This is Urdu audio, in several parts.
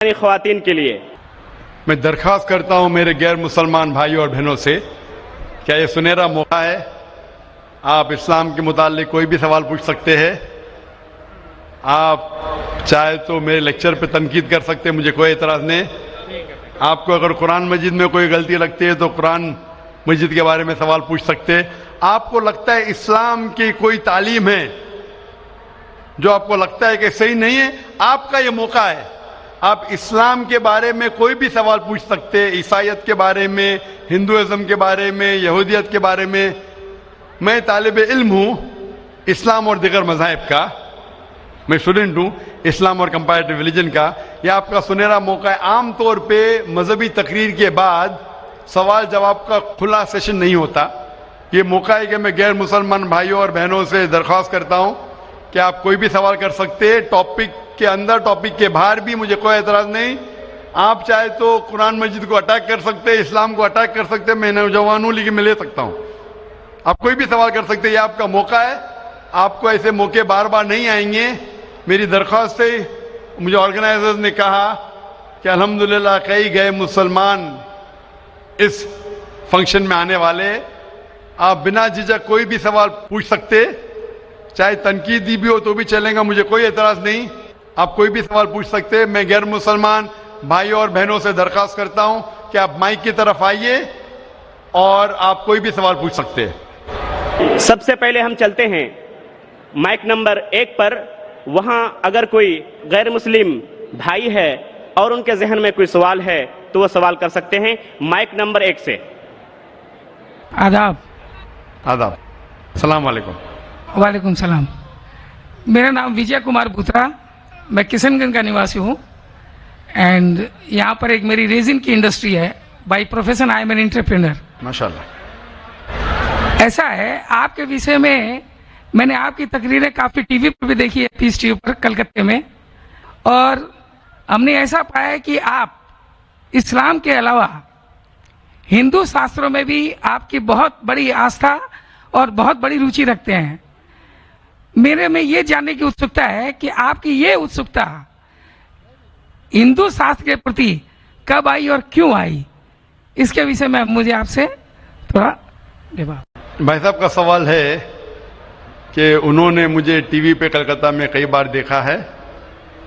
خواتین کے لیے میں درخواست کرتا ہوں میرے غیر مسلمان بھائیوں اور بہنوں سے، کیا یہ سنہرا موقع ہے؟ آپ اسلام کے متعلق کوئی بھی سوال پوچھ سکتے ہیں. آپ چاہے تو میرے لیکچر پہ تنقید کر سکتے ہیں، مجھے کوئی اعتراض نہیں. آپ کو اگر قرآن مجید میں کوئی غلطی لگتی ہے تو قرآن مجید کے بارے میں سوال پوچھ سکتے ہیں. آپ کو لگتا ہے اسلام کی کوئی تعلیم ہے جو آپ کو لگتا ہے کہ صحیح نہیں ہے، آپ کا یہ موقع ہے. آپ اسلام کے بارے میں کوئی بھی سوال پوچھ سکتے ہیں، عیسائیت کے بارے میں، ہندوازم کے بارے میں، یہودیت کے بارے میں. میں طالب علم ہوں اسلام اور دیگر مذاہب کا، میں اسٹوڈنٹ ہوں اسلام اور کمپیریٹیو ریلیجن کا. یہ آپ کا سنہرا موقع ہے. عام طور پہ مذہبی تقریر کے بعد سوال جواب کا کھلا سیشن نہیں ہوتا. یہ موقع ہے کہ میں غیر مسلمان بھائیوں اور بہنوں سے درخواست کرتا ہوں کہ آپ کوئی بھی سوال کر سکتے ہیں، ٹاپک کے اندر ٹاپک کے باہر بھی، مجھے کوئی اعتراض نہیں. آپ چاہے تو قرآن مجید کو اٹیک کر سکتے ہیں، اسلام کو اٹیک کر سکتے ہیں. میں نوجوان ہوں لیکن میں لے سکتا ہوں. آپ کوئی بھی سوال کر سکتے ہیں، یہ آپ کا موقع ہے. آپ کو ایسے موقع بار بار نہیں آئیں گے. میری درخواست ہے، مجھے آرگنائزرز نے کہا کہ الحمدللہ کئی گئے مسلمان اس فنکشن میں آنے والے. آپ بنا جھجک کوئی بھی سوال پوچھ سکتے، چاہے تنقیدی بھی ہو تو بھی چلیں گا، مجھے کوئی اعتراض نہیں. آپ کوئی بھی سوال پوچھ سکتے. میں غیر مسلمان بھائیوں اور بہنوں سے درخواست کرتا ہوں کہ آپ مائک کی طرف آئیے اور آپ کوئی بھی سوال پوچھ سکتے. سب سے پہلے ہم چلتے ہیں مائک نمبر 1 پر. وہاں اگر کوئی غیر مسلم بھائی ہے اور ان کے ذہن میں کوئی سوال ہے تو وہ سوال کر سکتے ہیں. مائک نمبر 1 سے. آداب. السلام علیکم. وعلیکم السلام. میرا نام وجے کمار بھوترا، میں کشن گنج کا نواسی ہوں. اینڈ یہاں پر ایک میری ریزن کی انڈسٹری ہے. By profession I am an entrepreneur. ماشاءاللہ. ایسا ہے، آپ کے وشے میں نے آپ کی تقریریں کافی ٹی وی پر بھی دیکھی ہے، پیس ٹی وی پر کلکتے میں، اور ہم نے ایسا پایا ہے کہ آپ اسلام کے علاوہ ہندو شاستروں میں بھی آپ کی بہت بڑی آستھا اور بہت بڑی روچی رکھتے ہیں. میرے میں یہ جاننے کی اتسکتا ہے کہ آپ کی یہ اتسکتا ہندو شاستر کے پرتی کب آئی اور کیوں آئی، اس کے وشے میں مجھے آپ سے تھوڑا بھائی صاحب کا سوال ہے کہ انہوں نے مجھے ٹی وی پہ کلکتہ میں کئی بار دیکھا ہے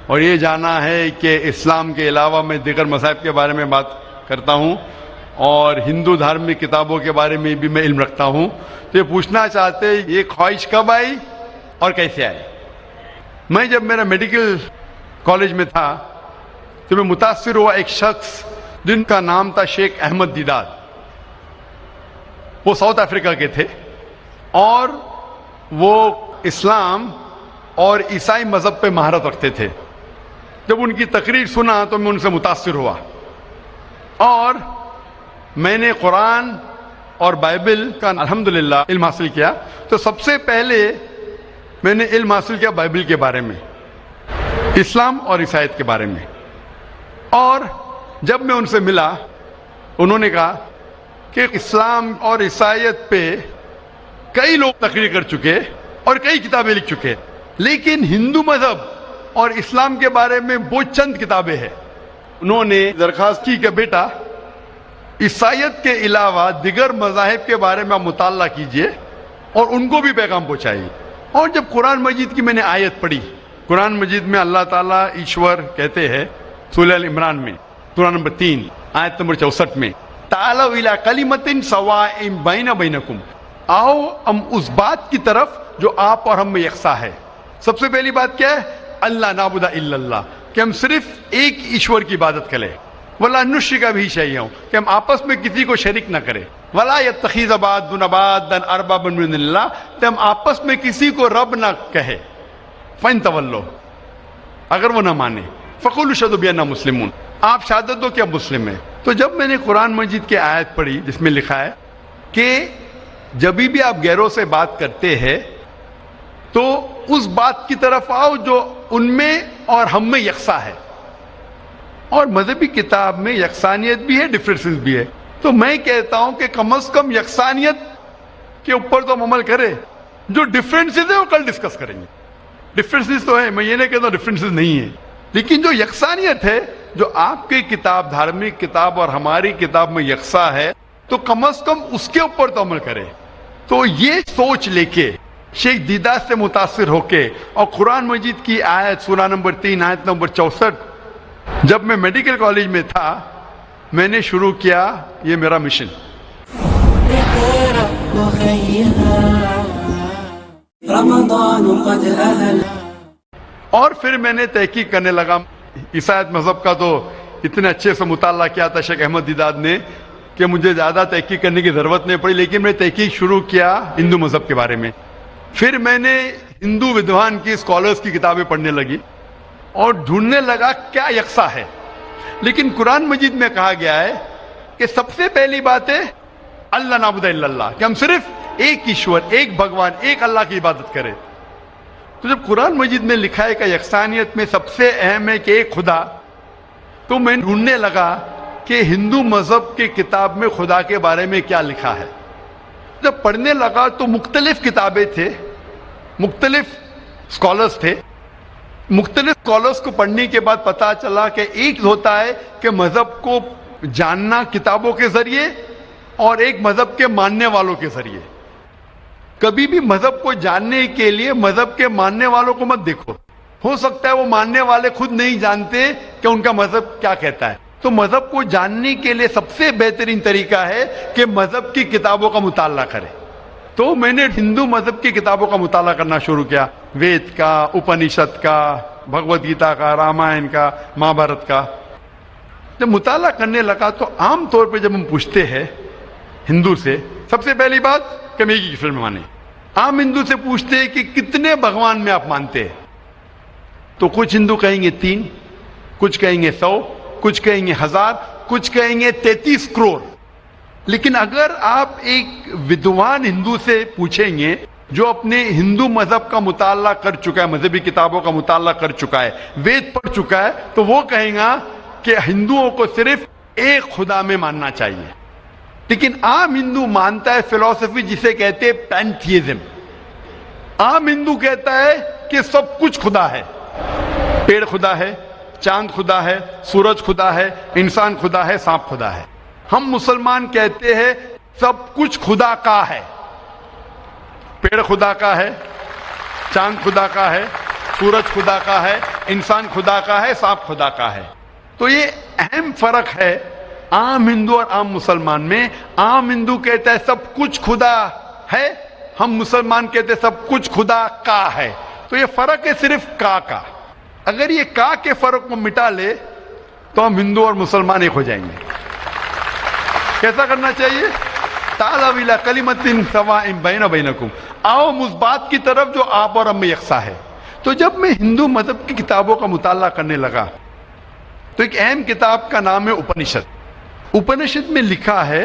اور یہ جانا ہے کہ اسلام کے علاوہ میں دیگر مذاہب کے بارے میں بات کرتا ہوں اور ہندو دھارمک کتابوں کے بارے میں بھی میں علم رکھتا ہوں. تو یہ پوچھنا چاہتے یہ خواہش کب آئی اور کیسے آئی. میں جب میرا میڈیکل کالج میں تھا تو میں متاثر ہوا ایک شخص جن کا نام تھا شیخ احمد دیدار. وہ ساؤتھ افریقہ کے تھے اور وہ اسلام اور عیسائی مذہب پہ مہارت رکھتے تھے. جب ان کی تقریر سنا تو میں ان سے متاثر ہوا اور میں نے قرآن اور بائبل کا الحمدللہ علم حاصل کیا. تو سب سے پہلے میں نے علم حاصل کیا بائبل کے بارے میں، اسلام اور عیسائیت کے بارے میں. اور جب میں ان سے ملا انہوں نے کہا کہ اسلام اور عیسائیت پہ کئی لوگ تقریر کر چکے اور کئی کتابیں لکھ چکے، لیکن ہندو مذہب اور اسلام کے بارے میں وہ چند کتابیں ہیں. انہوں نے درخواست کی کہ بیٹا عیسائیت کے علاوہ دیگر مذاہب کے بارے میں آپ مطالعہ کیجئے اور ان کو بھی پیغام پہنچائیے. اور جب قرآن مجید کی میں نے آیت پڑھی، قرآن مجید میں اللہ تعالیٰ ایشور کہتے ہیں سورہ ال عمران میں سورہ نمبر 3 آیت نمبر 64 میں تعالوا الی کلمۃ سواء بین بینکم، آؤ ہم اس بات کی طرف جو آپ اور ہم میں یکساں ہے. سب سے پہلی بات کیا ہے؟ اللہ نعبد الا اللہ، کہ ہم صرف ایک ایشور کی عبادت کریں. ولا نشرک بہ شیئا، کہ ہم آپس میں کسی کو شریک نہ کریں. ولا یتخذ بعضنا بعضا اربابا من اللہ، کہ ہم آپس میں کسی کو رب نہ کہے. فإن تولوا، اگر وہ نہ مانے، فقولوا اشہدوا بأننا مسلمون، آپ شہادت دو کہ آپ مسلم ہیں. تو جب میں نے قرآن مجید کی آیت پڑھی جس میں لکھا ہے کہ جب بھی آپ غیروں سے بات کرتے ہیں تو اس بات کی طرف آؤ جو ان میں اور ہم میں یکساں ہے. اور مذہبی کتاب میں یکسانیت بھی ہے، ڈفرینسز بھی ہے. تو میں کہتا ہوں کہ کم از کم یکسانیت کے اوپر تو ہم عمل کریں. جو ڈفرینسز ہیں وہ کل ڈسکس کریں گے. ڈفرینسز تو ہے، میں یہ نہیں کہتا ڈفرینسز نہیں ہے، لیکن جو یکسانیت ہے جو آپ کی کتاب دھارمک کتاب اور ہماری کتاب میں یکساں ہے تو کم از کم اس کے اوپر تو عمل کرے. تو یہ سوچ لے کے شیخ دیدار سے متاثر ہو کے اور قرآن مجید کی آیت سورہ نمبر 3 آیت نمبر 64 جب میں میڈیکل کالج میں تھا میں نے شروع کیا یہ میرا مشن. اور پھر میں نے تحقیق کرنے لگا. عیسائیت مذہب کا تو اتنے اچھے سے مطالعہ کیا تھا شیخ احمد دیدار نے کہ مجھے زیادہ تحقیق کرنے کی ضرورت نہیں پڑی, لیکن میں تحقیق شروع کیا ہندو مذہب کے بارے میں. پھر میں نے ہندو ودوان کی اسکالرز کی کتابیں پڑھنے لگی اور ڈھونڈنے لگا کیا یکساں ہے. لیکن قرآن مجید میں کہا گیا ہے کہ سب سے پہلی بات ہے اللہ نعبد الا اللہ, کہ ہم صرف ایک ایشور, ایک بھگوان, ایک اللہ کی عبادت کریں. تو جب قرآن مجید میں لکھا ہے کہ یکسانیت میں سب سے اہم ہے کہ ایک خدا, تو میں ڈھونڈنے لگا کہ ہندو مذہب کی کتاب میں خدا کے بارے میں کیا لکھا ہے. جب پڑھنے لگا تو مختلف کتابیں تھے, مختلف اسکالرز تھے. مختلف اسکالرز کو پڑھنے کے بعد پتا چلا کہ ایک ہوتا ہے کہ مذہب کو جاننا کتابوں کے ذریعے اور ایک مذہب کے ماننے والوں کے ذریعے. کبھی بھی مذہب کو جاننے کے لیے مذہب کے ماننے والوں کو مت دیکھو, ہو سکتا ہے وہ ماننے والے خود نہیں جانتے کہ ان کا مذہب کیا کہتا ہے. تو مذہب کو جاننے کے لیے سب سے بہترین طریقہ ہے کہ مذہب کی کتابوں کا مطالعہ کرے. تو میں نے ہندو مذہب کی کتابوں کا مطالعہ کرنا شروع کیا, وید کا, اپنشد کا, بھگوت گیتا کا, رامائن کا, مہابھارت کا. جب مطالعہ کرنے لگا تو عام طور پہ جب ہم پوچھتے ہیں ہندو سے, سب سے پہلی بات کہ میں ایک ایشور میں مانے. عام ہندو سے پوچھتے ہیں کہ کتنے بھگوان میں آپ مانتے ہیں, تو کچھ ہندو کہیں گے 3, کچھ کہیں گے 100, کچھ کہیں گے 1000, کچھ کہیں گے 33 کروڑ. لیکن اگر آپ ایک ودوان ہندو سے پوچھیں گے جو اپنے ہندو مذہب کا مطالعہ کر چکا ہے, مذہبی کتابوں کا مطالعہ کر چکا ہے, وید پڑھ چکا ہے, تو وہ کہیں گا کہ ہندوؤں کو صرف ایک خدا میں ماننا چاہیے. لیکن عام ہندو مانتا ہے فلسفی جسے کہتے ہیں پینتھیزم. عام ہندو کہتا ہے کہ سب کچھ خدا ہے, پیڑ خدا ہے, چاند خدا ہے, سورج خدا ہے, انسان خدا ہے, سانپ خدا ہے. ہم مسلمان کہتے ہیں سب کچھ خدا کا ہے, پیڑ خدا کا ہے, چاند خدا کا ہے, سورج خدا کا ہے, انسان خدا کا ہے, سانپ خدا کا ہے. تو یہ اہم فرق ہے عام ہندو اور عام مسلمان میں. عام ہندو کہتا ہے سب کچھ خدا ہے, ہم مسلمان کہتے ہیں سب کچھ خدا کا ہے. تو یہ فرق ہے صرف کا. اگر یہ کا کے فرق کو مٹا لے تو ہم ہندو اور مسلمان ایک ہو جائیں گے. کیسا کرنا چاہیے؟ تعالوا الی کلمۃ سواء بین بینکم, آؤ اس بات کی طرف جو آپ اور ہم میں یکساں ہے. تو جب میں ہندو مذہب کی کتابوں کا مطالعہ کرنے لگا تو ایک اہم کتاب کا نام ہے اپنشد. اپنشد میں لکھا ہے,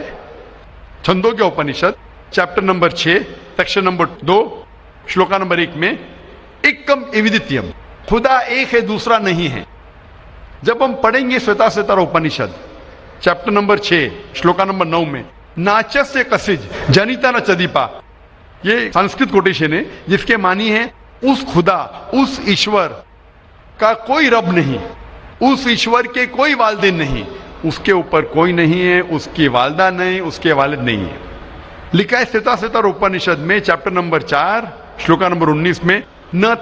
چھندوں کے Upanishad, chapter number 6 section number 2 shloka number 1 میں ایکم ایودتیم, خدا ایک ہے دوسرا نہیں ہے. جب ہم پڑھیں گے سوتا ستر اپنشد چیپٹر نمبر 6 شلوکا نمبر 9 میں ناچس سے کسج جنیتا نہ چدیپا, یہ سنسکرت کوٹیشن ہے جس کے معنی ہے اس خدا, اس ایشور کا کوئی رب نہیں, اس ایشور کے کوئی والدین نہیں, اس کے اوپر کوئی نہیں ہے, اس کی والدہ نہیں, اس کے والد نہیں ہے. لکھا ہے سوتا ستر اپنشد میں چیپٹر نمبر 4 شلوکا نمبر 19 میں نہ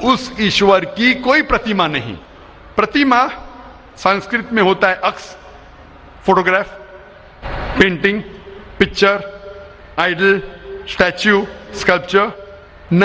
اس ایشور کی کوئی پرتیما نہیں. پرتیما سنسکرت میں ہوتا ہے عکس, photograph, painting, picture, idol, statue, sculpture. نہ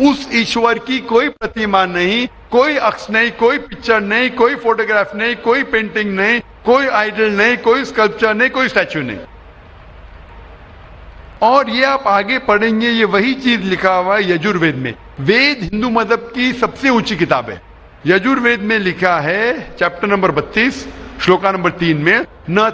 اس ایشور کی کوئی پرتیما نہیں, کوئی عکس نہیں, کوئی پکچر نہیں, کوئی فوٹوگراف نہیں, کوئی پینٹنگ نہیں, کوئی آئیڈل نہیں, کوئی اسکلپچر نہیں, کوئی اسٹیچو نہیں. اور یہ آپ آگے پڑھیں گے یہ وہی چیز لکھا ہوا ہے یجوروید میں. وید ہندو مذہب کی سب سے اونچی کتاب ہے. یجوروید میں لکھا ہے چیپٹر نمبر 32 شلوکا نمبر 3 میں نہ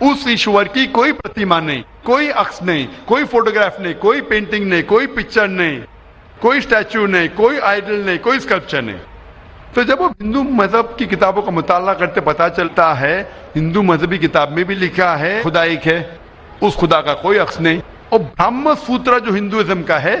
اس ایشور کی کوئی پرتیما نہیں, کوئی عکس نہیں, کوئی فوٹوگراف نہیں, کوئی پینٹنگ نہیں, کوئی پکچر نہیں, کوئی اسٹیچو نہیں, کوئی آئیڈل نہیں, کوئی اسکلپچر نہیں. تو جب ہم ہندو مذہب کی کتابوں کا مطالعہ کرتے پتا چلتا ہے ہندو مذہبی کتاب میں بھی لکھا ہے خدا ایک ہے, اس خدا کا کوئی عکس نہیں. اور برہم سوتر جو ہندوازم کا ہے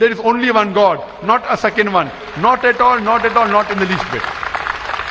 There is only one God, not a second one, not at all, not at all, not in the least bit.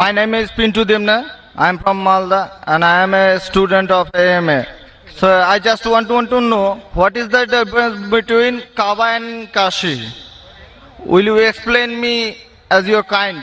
My name is Pintu Demna. I am from Malda and I am a student of AMA. So I just want to know what is the difference between Kaaba and Kashi. Will you explain me as your kind?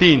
3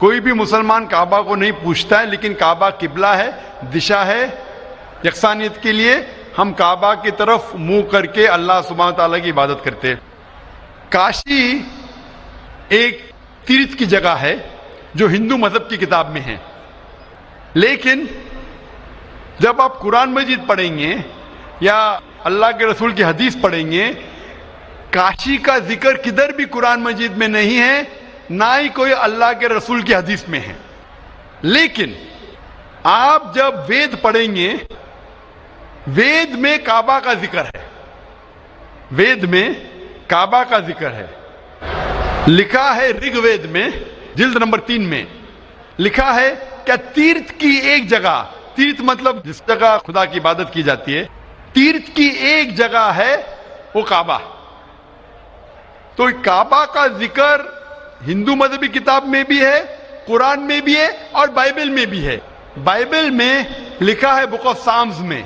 کوئی بھی مسلمان کعبہ کو نہیں پوچھتا ہے، لیکن کعبہ قبلہ ہے، دشا ہے یکسانیت کے لیے. ہم کعبہ کی طرف منہ کر کے اللہ سبحانہ تعالیٰ کی عبادت کرتے ہیں. کاشی ایک تیرتھ کی جگہ ہے جو ہندو مذہب کی کتاب میں ہے، لیکن جب آپ قرآن مجید پڑھیں گے یا اللہ کے رسول کی حدیث پڑھیں گے، کاشی کا ذکر کدھر بھی قرآن مجید میں نہیں ہے، نہ ہی کوئی اللہ کے رسول کی حدیث میں ہے. لیکن آپ جب وید پڑھیں گے، وید میں کعبہ کا ذکر ہے، وید میں کعبہ کا ذکر ہے. لکھا ہے رگ وید میں جلد نمبر 3 میں لکھا ہے کہ تیرتھ کی ایک جگہ، تیرتھ مطلب جس جگہ خدا کی عبادت کی جاتی ہے، تیرتھ کی ایک جگہ ہے وہ کعبہ. تو کعبہ کا ذکر ہندو مذہبی کتاب میں بھی ہے، قرآن میں بھی ہے اور بائبل میں بھی ہے. بائبل میں لکھا ہے بک آف سامز میں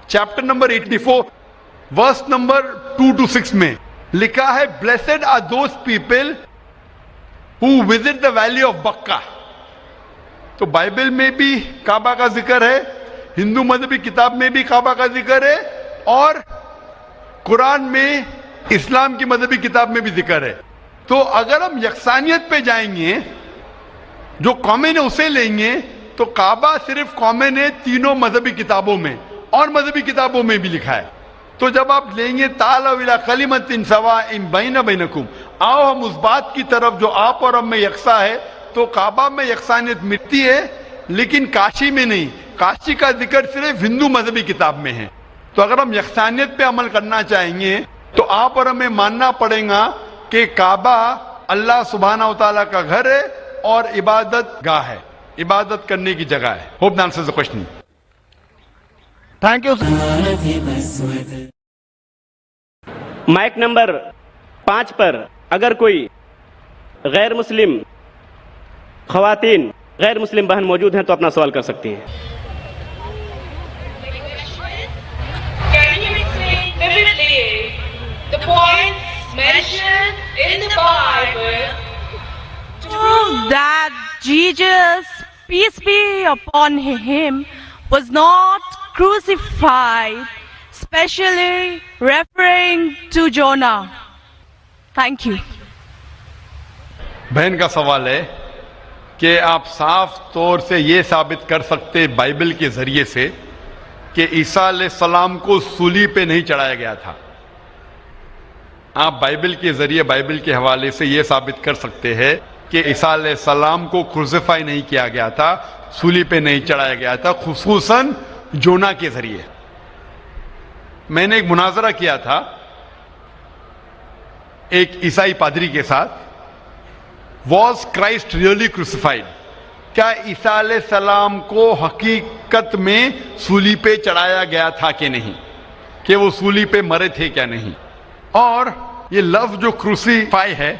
chapter number 84 verse number 2 to 6 میں لکھا ہے blessed are those people who visit the valley of Bakka. تو بائبل میں بھی کعبہ کا ذکر ہے، ہندو مذہبی کتاب میں بھی کعبہ کا ذکر ہے، اور قرآن میں اسلام کی مذہبی کتاب میں بھی ذکر ہے. تو اگر ہم یکسانیت پہ جائیں گے، جو کامن ہے اسے لیں گے، تو کعبہ صرف کامن ہے تینوں مذہبی کتابوں میں، اور مذہبی کتابوں میں بھی لکھا ہے. تو جب آپ لیں گے تعالوا الی کلمۃ سواء بین بینکم، آؤ ہم اس بات کی طرف جو آپ اور ہم میں یکساں ہے، تو کعبہ میں یکسانیت ملتی ہے لیکن کاشی میں نہیں. کاشی کا ذکر صرف ہندو مذہبی کتاب میں ہے. تو اگر ہم یکسانیت پہ عمل کرنا چاہیں گے تو آپ اور ہمیں ماننا پڑے گا کہ کعبہ اللہ سبحانہ و تعالیٰ کا گھر ہے اور عبادت گاہ ہے، عبادت کرنے کی جگہ ہے. Hope that answers the question. Thank you. Mic number 5 پر اگر کوئی غیر مسلم خواتین، غیر مسلم بہن موجود ہیں تو اپنا سوال کر سکتی ہیں. Can you explain vividly the points mentioned in the Bible to prove that Jesus, peace be upon him, was not crucified, especially referring to Jonah? Thank you. بہن کا سوال ہے کہ آپ صاف طور سے یہ ثابت کر سکتے بائبل کے ذریعے سے کہ عیسیٰ علیہ السلام کو صلیب پہ نہیں چڑھایا گیا تھا. آپ بائبل کے ذریعے، بائبل کے حوالے سے یہ ثابت کر سکتے ہیں کہ عیسیٰ علیہ السلام کو کروسیفائی نہیں کیا گیا تھا، صلیب پہ نہیں چڑھایا گیا تھا، خصوصاً جونا کے ذریعے. میں نے ایک مناظرہ کیا تھا ایک عیسائی پادری کے ساتھ. Was Christ really crucified? کیا عیسیٰ علیہ السلام کو حقیقت میں صلیب پہ چڑھایا گیا تھا کہ نہیں، کہ وہ صلیب پہ مرے تھے کیا نہیں. اور یہ لفظ جو کروسیفائی ہے،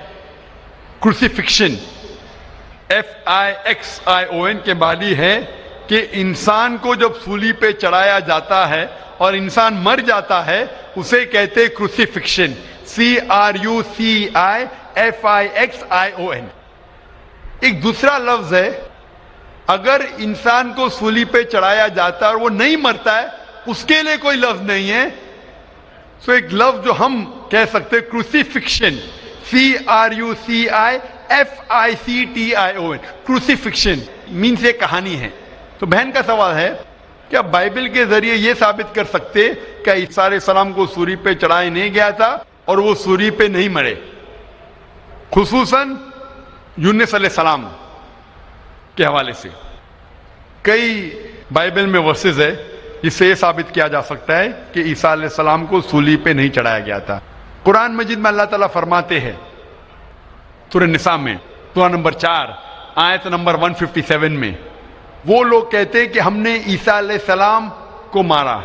کروسیفکشن FIXION کے معنی ہے کہ انسان کو جب صلیب پہ چڑھایا جاتا ہے اور انسان مر جاتا ہے اسے کہتے کروسیفکشن، CRUCIFIXION. ایک دوسرا لفظ ہے اگر انسان کو صلیب پہ چڑھایا جاتا ہے اور وہ نہیں مرتا ہے، اس کے لیے کوئی لفظ نہیں ہے. سو ایک لفظ جو ہم کہہ سکتے کروسیفکشن، CRUCIFICTION، کروسیفکشن مینس یہ کہانی ہے. تو بہن کا سوال ہے کیا بائبل کے ذریعے یہ ثابت کر سکتے کہ عیسیٰ علیہ السلام کو صلیب پہ چڑھایا نہیں گیا تھا اور وہ صلیب پہ نہیں مرے، خصوصاً یونس علیہ السلام کے حوالے سے. کئی بائبل میں ورسز ہے جس سے یہ ثابت کیا جا سکتا ہے کہ عیسیٰ علیہ السلام کو صلیب پہ نہیں چڑھایا گیا تھا. قرآن مجید میں اللہ تعالیٰ فرماتے ہیں سورہ نساء میں سورہ نمبر 4 آیت نمبر 157 میں، وہ لوگ کہتے ہیں کہ ہم نے عیسیٰ علیہ السلام کو مارا،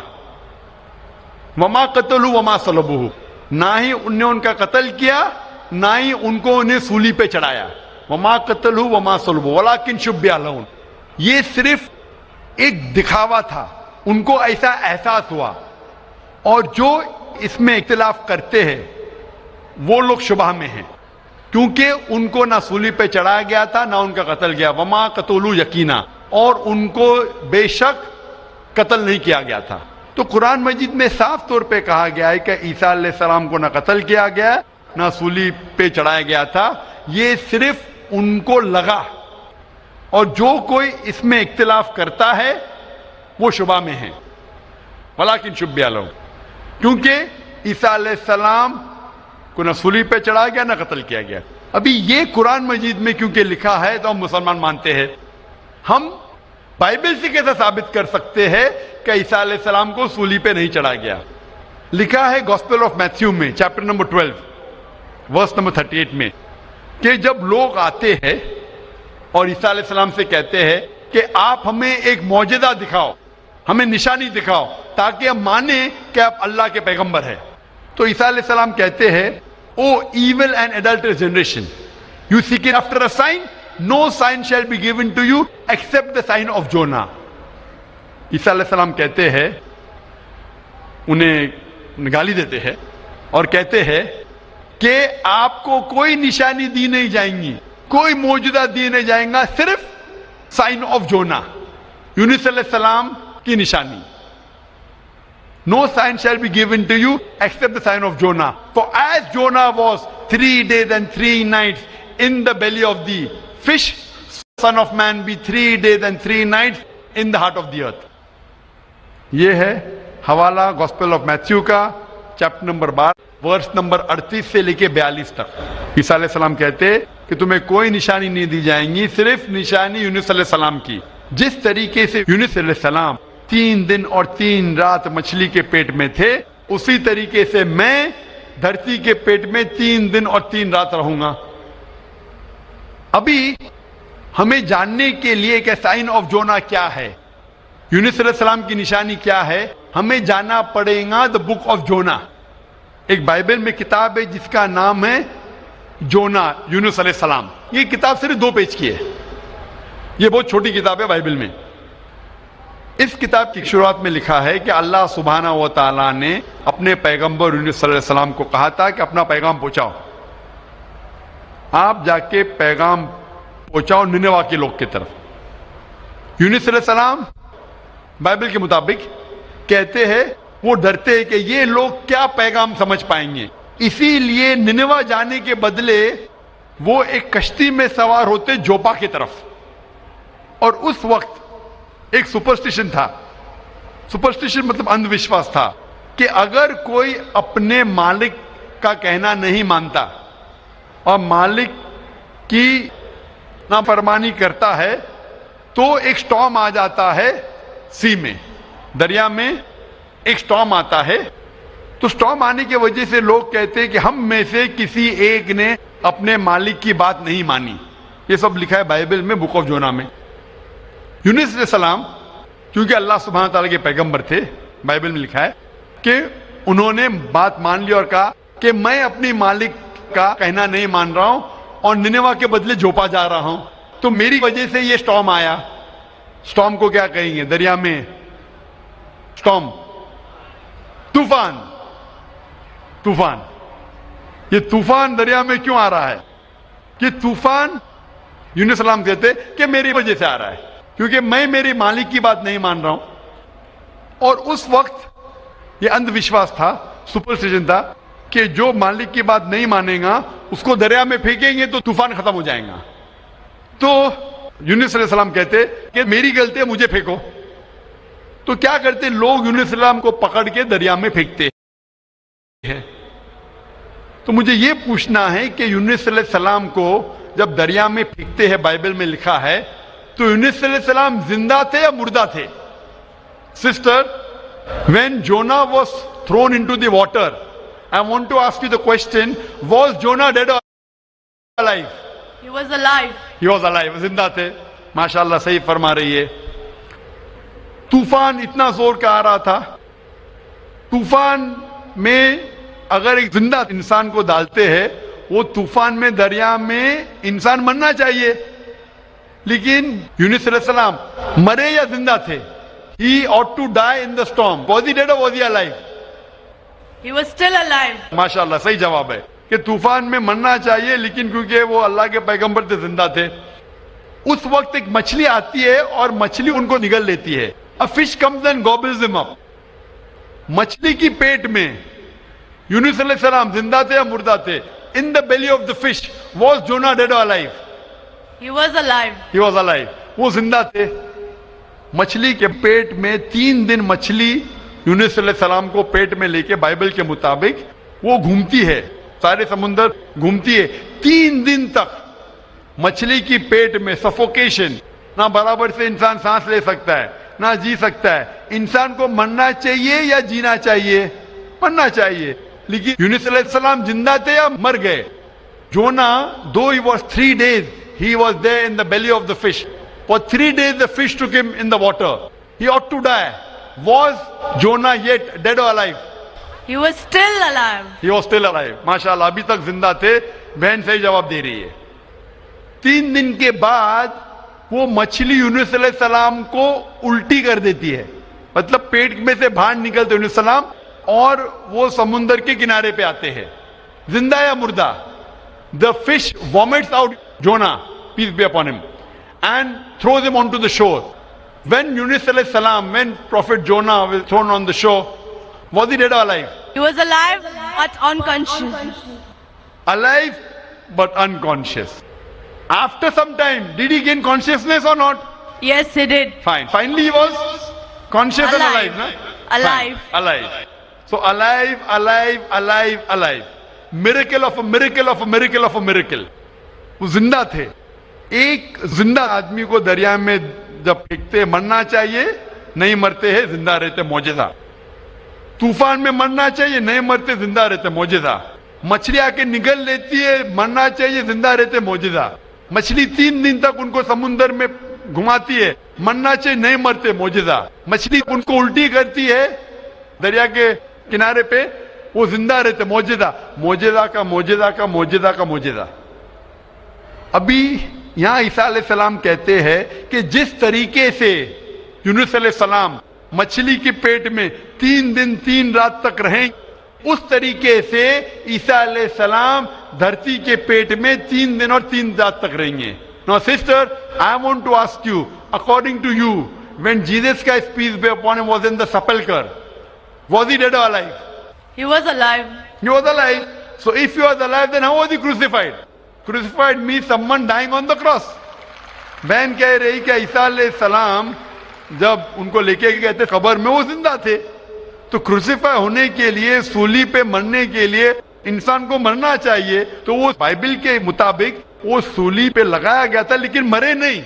وما قتلوا وما صلبوہ، نہ ہی ان نے ان کا قتل کیا نہ ہی ان کو انہیں صلیب پہ چڑھایا. وما قتلوا وما صلبوہ ولکن شبہ لہم، یہ صرف ایک دکھاوا تھا، ان کو ایسا احساس ہوا. اور جو اس میں اختلاف کرتے ہیں وہ لوگ شبہ میں ہیں. کیونکہ ان کو نہ سولی پہ چڑھایا گیا تھا نہ ان کا قتل کیا. وما قتلوا یقینا, اور ان کو بے شک قتل نہیں کیا گیا تھا. تو قرآن مجید میں صاف طور پہ کہا گیا ہے کہ عیسیٰ علیہ السلام کو نہ قتل کیا گیا نہ سولی پہ چڑھایا گیا تھا. یہ صرف ان کو لگا, اور جو کوئی اس میں اختلاف کرتا ہے وہ شبہ میں ہے. ولیکن شبہ لہم, کیونکہ عیسیٰ علیہ السلام کو نہ سولی پہ چڑھایا گیا نہ قتل کیا گیا. ابھی یہ قرآن مجید میں کیونکہ لکھا ہے تو ہم مسلمان مانتے ہیں. ہم بائبل سے کیسے ثابت کر سکتے ہیں کہ عیسیٰ علیہ السلام کو سولی پہ نہیں چڑھایا گیا؟ لکھا ہے گاسپل آف میتھیو میں چیپٹر نمبر 12 ورس نمبر 38 میں کہ جب لوگ آتے ہیں اور عیسیٰ علیہ السلام سے کہتے ہیں کہ آپ ہمیں ایک معجزہ دکھاؤ, ہمیں نشانی دکھاؤ تاکہ ہم مانیں کہ آپ اللہ کے پیغمبر ہیں, تو عیسیٰ علیہ السلام کہتے ہیں O evil and adulterous generation, you seek it after a sign, no sign shall be given to you except the sign of Jonah. عیسیٰ علیہ السلام کہتے ہیں, انہیں گالی دیتے ہیں اور کہتے ہیں کہ آپ کو کوئی نشانی دی نہیں جائیں گی, کوئی معجزہ دی نہیں جائیں گا, صرف سائن آف جونا, یونس علیہ السلام کی نشانی. No sign shall be given to you except the sign of Jonah. For as Jonah was 3 days and 3 nights in the belly of the fish, Son of Man be 3 days and 3 nights in the heart of the earth. یہ ہے حوالہ گاسپل آف میتھیو کا چیپٹر نمبر 12 ورس نمبر 38 سے لے کے 42 تک. عیسیٰ علیہ السلام کہتے کہ تمہیں کوئی نشانی نہیں دی جائیں گی, صرف نشانی یونس علیہ السلام کی. جس طریقے سے یونس علیہ السلام 3 دن اور 3 رات مچھلی کے پیٹ میں تھے, اسی طریقے سے میں دھرتی کے پیٹ میں 3 دن اور 3 رات رہوں گا. ابھی ہمیں جاننے کے لیے کہ سائن آف جونا کیا ہے, یونس علیہ السلام کی نشانی کیا ہے, ہمیں جانا پڑے گا دا بک آف جونا. ایک بائبل میں کتاب ہے جس کا نام ہے جونا, یونس علیہ السلام. یہ کتاب صرف 2 پیج کی ہے, یہ بہت چھوٹی کتاب ہے بائبل میں. اس کتاب کی شروعات میں لکھا ہے کہ اللہ سبحانہ و تعالیٰ نے اپنے پیغمبر یونس علیہ السلام کو کہا تھا کہ اپنا پیغام پہنچاؤ, آپ جا کے پیغام پہنچاؤ نینوہ کے لوگ کی طرف. یونس علیہ السلام بائبل کے مطابق کہتے ہیں وہ ڈرتے ہیں کہ یہ لوگ کیا پیغام سمجھ پائیں گے, اسی لیے نینوہ جانے کے بدلے وہ ایک کشتی میں سوار ہوتے جوپا کی طرف. اور اس وقت ایک سپرسٹیشن تھا, سپرسٹیشن مطلب اندھ وشواس تھا کہ اگر کوئی اپنے مالک کا کہنا نہیں مانتا اور مالک کی نافرمانی کرتا ہے تو ایک سٹارم آ جاتا ہے سی میں, دریا میں ایک سٹارم آتا ہے. تو سٹارم آنے کی وجہ سے لوگ کہتے ہیں کہ ہم میں سے کسی ایک نے اپنے مالک کی بات نہیں مانی. یہ سب لکھا ہے بائبل میں بک آف جونا میں. یونس علیہ السلام کیونکہ اللہ سبحانہ تعالیٰ کے پیغمبر تھے, بائبل میں لکھا ہے کہ انہوں نے بات مان لی اور کہا کہ میں اپنی مالک کا کہنا نہیں مان رہا ہوں اور نینوہ کے بدلے جوپا جا رہا ہوں, تو میری وجہ سے یہ سٹارم آیا. سٹارم کو کیا کہیں گے دریا میں؟ سٹارم, طوفان. طوفان, یہ طوفان دریا میں کیوں آ رہا ہے؟ کہ طوفان یونس السلام کہتے کہ میری وجہ سے آ رہا ہے, کیونکہ میں میری مالک کی بات نہیں مان رہا ہوں. اور اس وقت یہ اندھ وشواس تھا, سپرسٹیشن تھا کہ جو مالک کی بات نہیں مانے گا اس کو دریا میں پھینکیں گے تو طوفان ختم ہو جائے گا. تو یونس علیہ السلام کہتے کہ میری غلطی ہے, مجھے پھینکو. تو کیا کرتے لوگ یونس علیہ السلام کو پکڑ کے دریا میں پھینکتے ہیں. تو مجھے یہ پوچھنا ہے کہ یونس علیہ السلام کو جب دریا میں پھینکتے ہیں, بائبل میں لکھا ہے, تو یونس علیہ السلام زندہ تھے یا مردہ تھے؟ Sister, when Jonah was thrown into the water, I want to ask you the question, was Jonah dead or alive? He was alive. He was alive, زندہ تھے. ماشاءاللہ صحیح فرما رہی ہے. طوفان اتنا زور کا آ رہا تھا, طوفان میں اگر ایک زندہ انسان کو ڈالتے ہیں, وہ طوفان میں دریا میں انسان مرنا چاہیے, لیکن یونس علیہ السلام مرے یا زندہ تھے؟ He ought to die in the storm. Was he dead or was he alive? He was still alive. ماشاءاللہ صحیح جواب ہے. کہ طوفان میں مرنا چاہیے لیکن کیونکہ وہ اللہ کے پیغمبر سے زندہ تھے. اس وقت ایک مچھلی آتی ہے اور مچھلی ان کو نگل لیتی ہے. A fish comes and gobbles them up. مچھلی کی پیٹ میں یونس علیہ السلام زندہ تھے یا مردہ تھے؟ In the belly of the fish was Jonah dead or alive? He was alive. He was alive. وہ زندہ تھے. مچھلی کے پیٹ میں 3 دن مچھلی یونس علیہ السلام کو پیٹ میں لے کے بائبل کے مطابق وہ گھومتی ہے, سارے سمندر گھومتی ہے 3 دن تک. مچھلی کی پیٹ میں سفوکیشن, نہ برابر سے انسان سانس لے سکتا ہے نہ جی سکتا ہے. انسان کو مرنا چاہیے یا جینا چاہیے؟ مرنا چاہیے. لیکن یونس علیہ السلام زندہ تھے یا مر گئے؟ جونا, though he was 3 days, he was there in the belly of the fish. For 3 days the fish took him in the water. He ought to die. Was Jonah yet dead or alive? He was still alive. He was still alive. ماشاءاللہ ابھی تک زندہ تھے. بہن صحیح جواب دے رہی ہے. 3 دن کے بعد وہ مچھلی یونس علیہ السلام کو الٹی کر دیتی ہے, مطلب پیٹ میں سے باہر نکلتے یونس علیہ السلام اور وہ سمندر کے کنارے پہ آتے ہیں. زندہ یا مردہ؟ The fish vomits out Jonah, peace be upon him, and throws him onto the shore. When Yunus alayhi salam, when Prophet Jonah was thrown on the shore, was he dead or alive? He was alive but unconscious. Alive but unconscious. After some time, did he gain consciousness or not? Yes, he did. Fine. Finally he was conscious and alive, no? Alive. Fine. Alive. So alive, alive, alive, alive. Miracle of a miracle of a miracle of a miracle. وہ زندہ تھے. ایک زندہ آدمی کو دریا میں جب پھینکتے مرنا چاہیے, نہیں مرتے ہیں, زندہ رہتے, معجزہ. طوفان میں مرنا چاہیے, نہیں مرتے, زندہ رہتے, معجزہ. مچھلی آ کے نگل لیتی ہے, مرنا چاہیے, زندہ رہتے, معجزہ. مچھلی 3 دن تک ان کو سمندر میں گھماتی ہے, مرنا چاہیے, نہیں مرتے, معجزہ. مچھلی ان کو الٹی کرتی ہے دریا کے کنارے پہ, وہ زندہ رہتے, معجزہ. معجزہ کا معجزہ کا معجزہ کا معجزہ. ابھی یہاں عیسیٰ علیہ السلام کہتے ہیں کہ جس طریقے سے یونس علیہ السلام مچھلی کے پیٹ میں 3 دن 3 رات تک رہیں, اس طریقے سے عیسیٰ علیہ السلام دھرتی کے پیٹ میں 3 دن اور 3 رات تک رہیں گے. Now sister, I want to ask you, according to you, when Jesus Christ, peace be upon him, was in the sepulchre, was he dead or alive? He was alive. He was alive. So if he was alive, then how was he crucified? Crucified means someone dying on the cross. بہن کہہ رہی کہ عیسیٰ علیہ السلام جب ان کو لے کے گئے تھے قبر میں, وہ زندہ تھے. تو کروسیفائی ہونے کے لیے, سولی پہ مرنے کے لیے انسان کو مرنا چاہیے. تو وہ بائبل کے مطابق وہ سولی پہ لگایا گیا تھا لیکن مرے نہیں,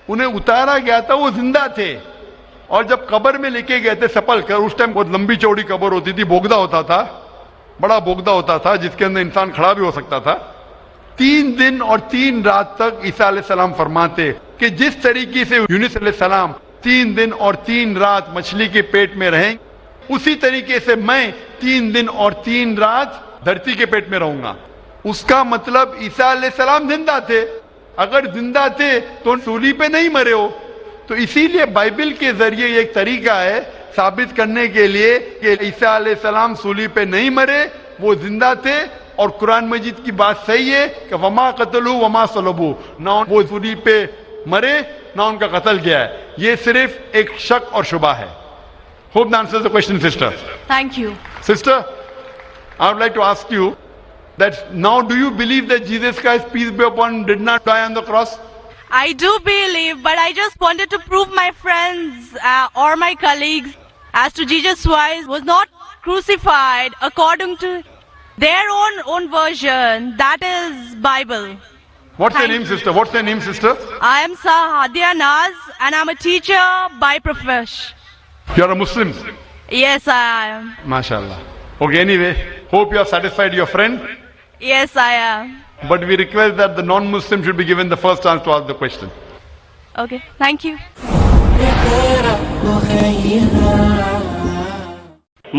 انہیں اتارا گیا تھا, وہ زندہ تھے. اور جب قبر میں لے کے گئے تھے سپل کر, اس ٹائم بہت لمبی چوڑی قبر ہوتی تھی, بوگدا ہوتا تھا, بڑا بوگدا ہوتا تھا جس کے اندر انسان کھڑا بھی ہو سکتا تھا. 3 دن اور 3 رات تک عیسیٰ علیہ السلام فرماتے کہ جس طریقے سے یونس علیہ السلام 3 دن اور 3 رات مچھلی کے پیٹ میں رہیں, اسی طریقے سے میں 3 دن اور 3 رات دھرتی کے پیٹ میں رہوں گا. اس کا مطلب عیسیٰ علیہ السلام زندہ تھے. اگر زندہ تھے تو سولی پہ نہیں مرے ہو. تو اسی لیے بائبل کے ذریعے یہ ایک طریقہ ہے ثابت کرنے کے لیے کہ عیسیٰ علیہ السلام سولی پہ نہیں مرے, وہ زندہ تھے. اور قرآن مجید کی بات صحیح ہے کہ وما قتلوا وما صلبوا, نہ وہ سولی پہ مرے نہ ان کا قتل کیا ہے. یہ صرف ایک شک اور شبہ ہے. Hope that answers the question, sister. Thank you. Sister, I would like to ask you that now do you believe that Jesus Christ, peace be upon him, did not die on the cross? I do believe, but I just wanted to prove my friends or my colleagues as to Jesus Christ was not crucified according to their own version, that is Bible. What's your name, sister? What's your name, sister? I am Sahadia Naz and I'm a teacher by profession. You're a Muslim? Yes, I am. MashaAllah. Okay, anyway, hope you have satisfied your friend. Yes, I am. But we request that the non-Muslim should be given the first chance to ask the question. Okay, thank you.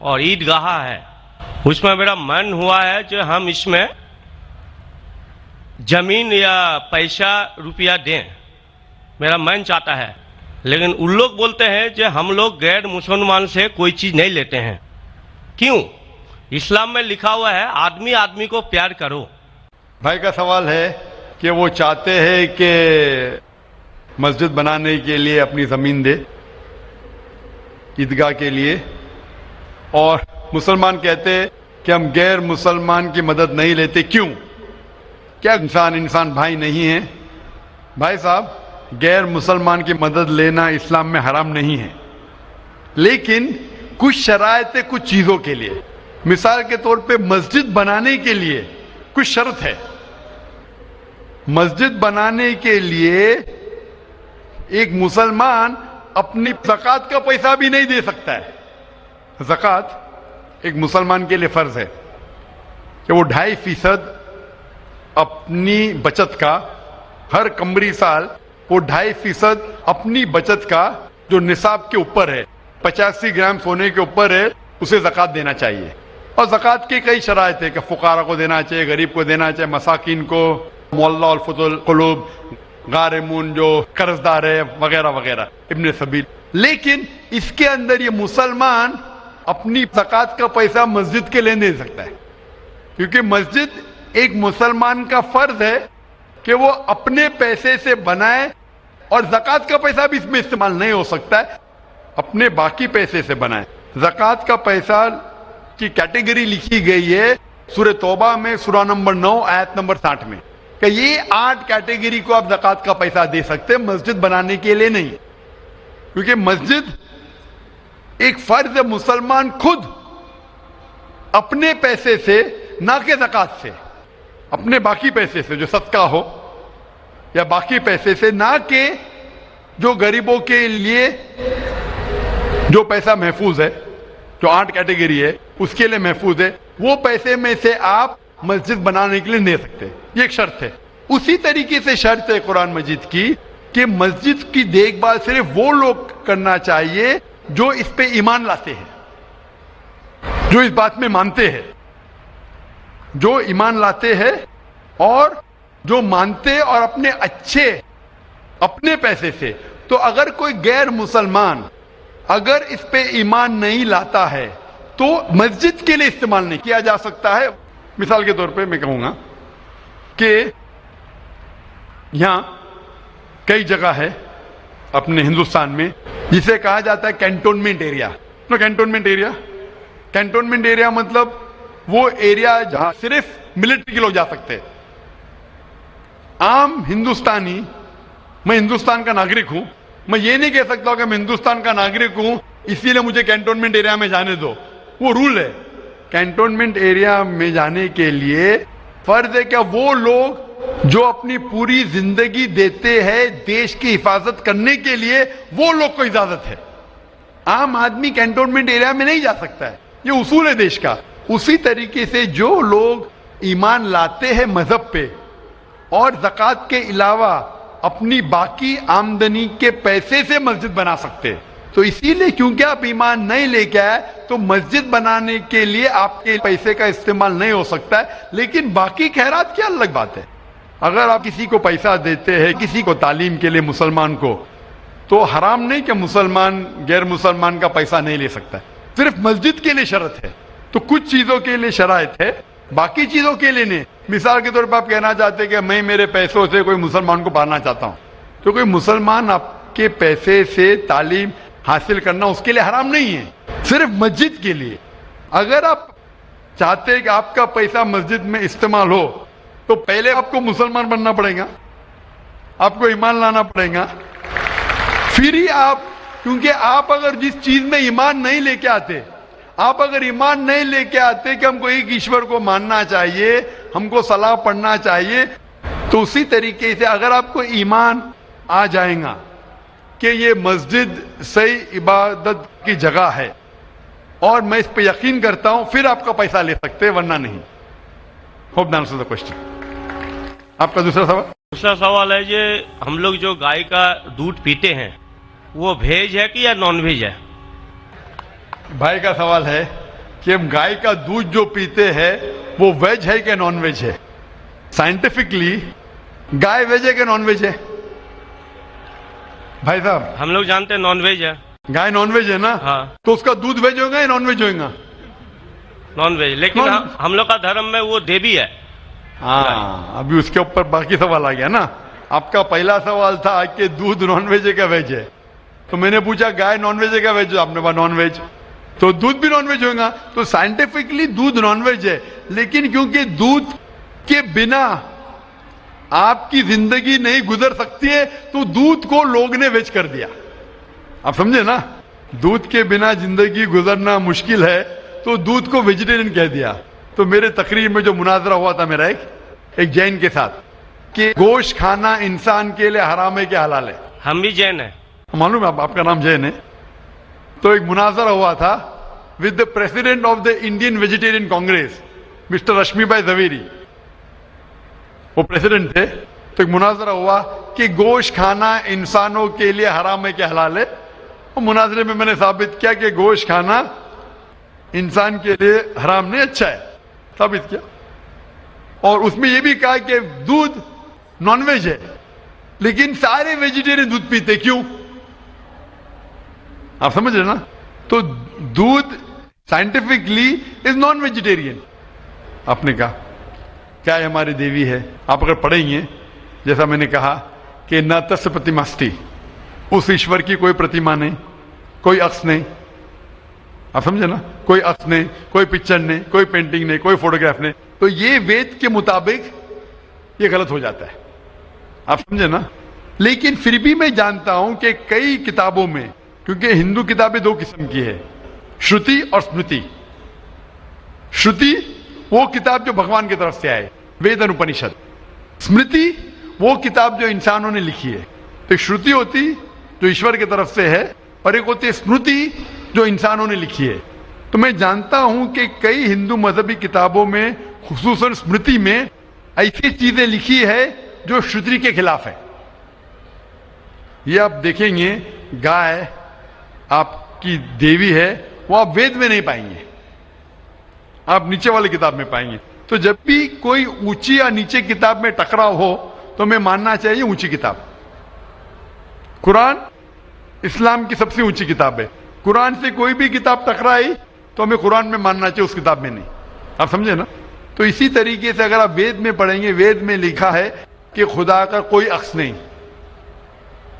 اور عیدگاہ ہے. اس میں میرا من ہوا ہے کہ ہم اس میں زمین یا پیسہ روپیہ دیں, میرا من چاہتا ہے. لیکن ان لوگ بولتے ہیں کہ ہم لوگ غیر مسلمان سے کوئی چیز نہیں لیتے ہیں. کیوں؟ اسلام میں لکھا ہوا ہے آدمی آدمی کو پیار کرو. بھائی کا سوال ہے کہ وہ چاہتے ہیں کہ مسجد بنانے کے لیے اپنی زمین دے عیدگاہ کے لیے, اور مسلمان کہتے ہیں کہ ہم غیر مسلمان کی مدد نہیں لیتے. کیوں؟ کیا انسان بھائی نہیں ہے؟ بھائی صاحب, غیر مسلمان کی مدد لینا اسلام میں حرام نہیں ہے, لیکن کچھ شرائط ہے کچھ چیزوں کے لیے. مثال کے طور پہ مسجد بنانے کے لیے کچھ شرط ہے. مسجد بنانے کے لیے ایک مسلمان اپنی زکوٰۃ کا پیسہ بھی نہیں دے سکتا ہے. زکوٰۃ ایک مسلمان کے لیے فرض ہے کہ وہ 2.5% اپنی بچت کا, ہر قمری سال وہ 2.5% اپنی بچت کا جو نصاب کے اوپر ہے, 85 گرام سونے کے اوپر ہے, اسے زکوٰۃ دینا چاہیے. اور زکوٰۃ کی کئی شرائط ہے کہ فقراء کو دینا چاہیے, غریب کو دینا چاہیے, مساکین کو, معلّہ الفضل القلوب, غارمون جو قرض دار ہے, وغیرہ وغیرہ, ابن سبیل. لیکن اس کے اندر یہ مسلمان اپنی زکوٰۃ کا پیسہ مسجد کے لیے نہیں دے سکتا ہے, کیونکہ مسجد ایک مسلمان کا فرض ہے کہ وہ اپنے پیسے سے بنائے, اور زکوٰۃ کا پیسہ بھی اس میں استعمال نہیں ہو سکتا ہے, اپنے باقی پیسے سے بنائے. زکوٰۃ کا پیسہ کی کیٹیگری لکھی گئی ہے سورہ توبہ میں, سورہ نمبر 9 آیت نمبر 60 میں, کہ یہ 8 کیٹیگری کو آپ زکوٰۃ کا پیسہ دے سکتے ہیں, مسجد بنانے کے لیے نہیں. کیونکہ مسجد ایک فرض ہے, مسلمان خود اپنے پیسے سے, نہ کہ زکوٰۃ سے, اپنے باقی پیسے سے جو صدقہ ہو یا باقی پیسے سے, نہ کہ جو غریبوں کے لیے جو پیسہ محفوظ ہے, جو 8 کیٹیگری ہے اس کے لیے محفوظ ہے, وہ پیسے میں سے آپ مسجد بنانے کے لیے نہیں دے سکتے. یہ ایک شرط ہے. اسی طریقے سے شرط ہے قرآن مجید کی کہ مسجد کی دیکھ بھال صرف وہ لوگ کرنا چاہیے جو اس پہ ایمان لاتے ہیں, جو اس بات میں مانتے ہیں, جو ایمان لاتے ہیں اور جو مانتے اور اپنے اچھے اپنے پیسے سے. تو اگر کوئی غیر مسلمان اگر اس پہ ایمان نہیں لاتا ہے تو مسجد کے لیے استعمال نہیں کیا جا سکتا ہے. مثال کے طور پہ میں کہوں گا کہ یہاں کئی جگہ ہے اپنے ہندوستان میں جسے کہا جاتا ہے کینٹونمنٹ ایریا. کینٹونمنٹ ایریا مطلب وہ ایریا جہاں صرف ملٹری کے لوگ جا سکتے ہیں. عام ہندوستانی, میں ہندوستان کا ناگرک ہوں, میں یہ نہیں کہہ سکتا کہ میں ہندوستان کا ناگرک ہوں اسی لیے مجھے کینٹونمنٹ ایریا میں جانے دو. وہ رول ہے. کینٹونمنٹ ایریا میں جانے کے لیے فرض ہے کہ وہ لوگ جو اپنی پوری زندگی دیتے ہیں دیش کی حفاظت کرنے کے لیے, وہ لوگ کو اجازت ہے. عام آدمی کینٹونمنٹ ایریا میں نہیں جا سکتا ہے, یہ اصول ہے دیش کا. اسی طریقے سے جو لوگ ایمان لاتے ہیں مذہب پہ اور زکوٰۃ کے علاوہ اپنی باقی آمدنی کے پیسے سے مسجد بنا سکتے, تو اسی لیے کیونکہ آپ ایمان نہیں لے کے آئے تو مسجد بنانے کے لیے آپ کے پیسے کا استعمال نہیں ہو سکتا ہے. لیکن باقی خیرات کی الگ بات ہے. اگر آپ کسی کو پیسہ دیتے ہیں, کسی کو تعلیم کے لیے مسلمان کو, تو حرام نہیں کہ مسلمان غیر مسلمان کا پیسہ نہیں لے سکتا ہے. صرف مسجد کے لیے شرط ہے. تو کچھ چیزوں کے لیے شرائط ہے, باقی چیزوں کے لیے نہیں. مثال کے طور پر آپ کہنا چاہتے کہ میں میرے پیسوں سے کوئی مسلمان کو پڑھانا چاہتا ہوں, تو کوئی مسلمان آپ کے پیسے سے تعلیم حاصل کرنا اس کے لیے حرام نہیں ہے, صرف مسجد کے لیے. اگر آپ چاہتے ہیں کہ آپ کا پیسہ مسجد میں استعمال ہو تو پہلے آپ کو مسلمان بننا پڑے گا, آپ کو ایمان لانا پڑے گا, پھر ہی آپ, کیونکہ آپ اگر جس چیز میں ایمان نہیں لے کے آتے, آپ اگر ایمان نہیں لے کے آتے کہ ہم کو ایک ایشور کو ماننا چاہیے, ہم کو صلاح پڑھنا چاہیے, تو اسی طریقے سے اگر آپ کو ایمان آ جائے گا کہ یہ مسجد صحیح عبادت کی جگہ ہے اور میں اس پہ یقین کرتا ہوں, پھر آپ کا پیسہ لے سکتے, ورنہ نہیں. Hope answer the question. آپ کا دوسرا سوال ہے یہ ہم لوگ جو گائے کا دودھ پیتے ہیں وہ ویج ہے کہ یا نان ویج ہے؟ بھائی کا سوال ہے کہ ہم گائے کا دودھ جو پیتے ہیں وہ ویج ہے کہ نان ویج ہے. سائنٹیفکلی گائے ویج ہے کہ نان ویج ہے بھائی صاحب؟ ہم لوگ جانتے ہیں نان ویج ہے. گائے نان ویج ہے نا؟ ہاں تو اس کا دودھ ویج ہوگا یا نان ویج ہوگا؟ Non veg. لیکن ہم لوگ کا دھرم میں وہ دیوی ہے. ہاں ابھی اس کے اوپر باقی سوال آ گیا نا. آپ کا پہلا سوال تھا کہ دودھ نان ویج ہے کیا ویج ہے, تو میں نے پوچھا گائے نان ویج ہے کیا ویج ہے, آپ نے کہا نان ویج, تو دودھ بھی نان ویج ہوگا. تو سائنٹیفکلی دودھ نان ویج ہے, لیکن کیونکہ دودھ کے بنا آپ کی زندگی نہیں گزر سکتی ہے تو دودھ کو لوگ نے ویج کر دیا. آپ سمجھے نا, دودھ کے بنا زندگی گزرنا مشکل ہے تو دودھ کو ویجیٹیرین کہہ دیا. تو میرے تقریر میں جو مناظرہ ہوا تھا میرا ایک جین کے ساتھ کہ گوشت کھانا انسان کے لیے حرام ہے کہ حلال ہے. ہم بھی جین ہیں. معلوم ہے آپ کا نام جین ہے. تو ایک مناظرہ ہوا تھا with the president of the Indian Vegetarian Congress mister Rashmi bhai Zaveri, وہ پریزیڈنٹ تھے. تو ایک مناظرہ ہوا کہ گوشت کھانا انسانوں کے لیے حرام ہے کہ حلال ہے. وہ مناظرے میں نے ثابت کیا کہ گوشت کھانا انسان کے لیے حرام نہیں, اچھا ہے, ثابت کیا. اور اس میں یہ بھی کہا کہ دودھ نان ویج ہے, لیکن سارے ویجیٹیرین دودھ پیتے, کیوں؟ آپ سمجھ رہے نا. تو دودھ سائنٹیفکلی از نان ویجیٹیرین. آپ نے کہا کیا ہے ہماری دیوی ہے. آپ اگر پڑھیں گے جیسا میں نے کہا کہ نہ تس پرتیماستی, اس ایشور کی کوئی پرتیما نہیں, کوئی عکس نہیں. آپ سمجھے نا, کوئی عکس نہیں, کوئی پکچر نہیں, کوئی پینٹنگ نہیں, کوئی فوٹوگراف نہیں. تو یہ وید کے مطابق یہ غلط ہو جاتا ہے. آپ سمجھے نا. لیکن پھر بھی میں جانتا ہوں کہ کئی کتابوں میں, کیونکہ ہندو کتابیں دو قسم کی ہے, شروتی اور اسمرتی. شروتی وہ کتاب جو بھگوان کی طرف سے آئے, وید اور اپنشد. اسمرتی وہ کتاب جو انسانوں نے لکھی ہے. تو ایک شروتی ہوتی جو ایشور کی طرف سے ہے, اور ایک ہوتی ہے اسمرتی جو انسانوں نے لکھی ہے. تو میں جانتا ہوں کہ کئی ہندو مذہبی کتابوں میں خصوصاً اسمرتی میں ایسی چیزیں لکھی ہے جو شروتی کے خلاف ہے. یہ آپ دیکھیں گے گائے آپ کی دیوی ہے, وہ آپ وید میں نہیں پائیں گے, آپ نیچے والی کتاب میں پائیں گے. تو جب بھی کوئی اونچی یا نیچے کتاب میں ٹکراؤ ہو تو ہمیں ماننا چاہیے اونچی کتاب. قرآن اسلام کی سب سے اونچی کتاب ہے. قرآن سے کوئی بھی کتاب ٹکرائی تو ہمیں قرآن میں ماننا چاہیے, اس کتاب میں نہیں. آپ سمجھے نا. تو اسی طریقے سے اگر آپ وید میں پڑھیں گے, وید میں لکھا ہے کہ خدا کا کوئی عکس نہیں,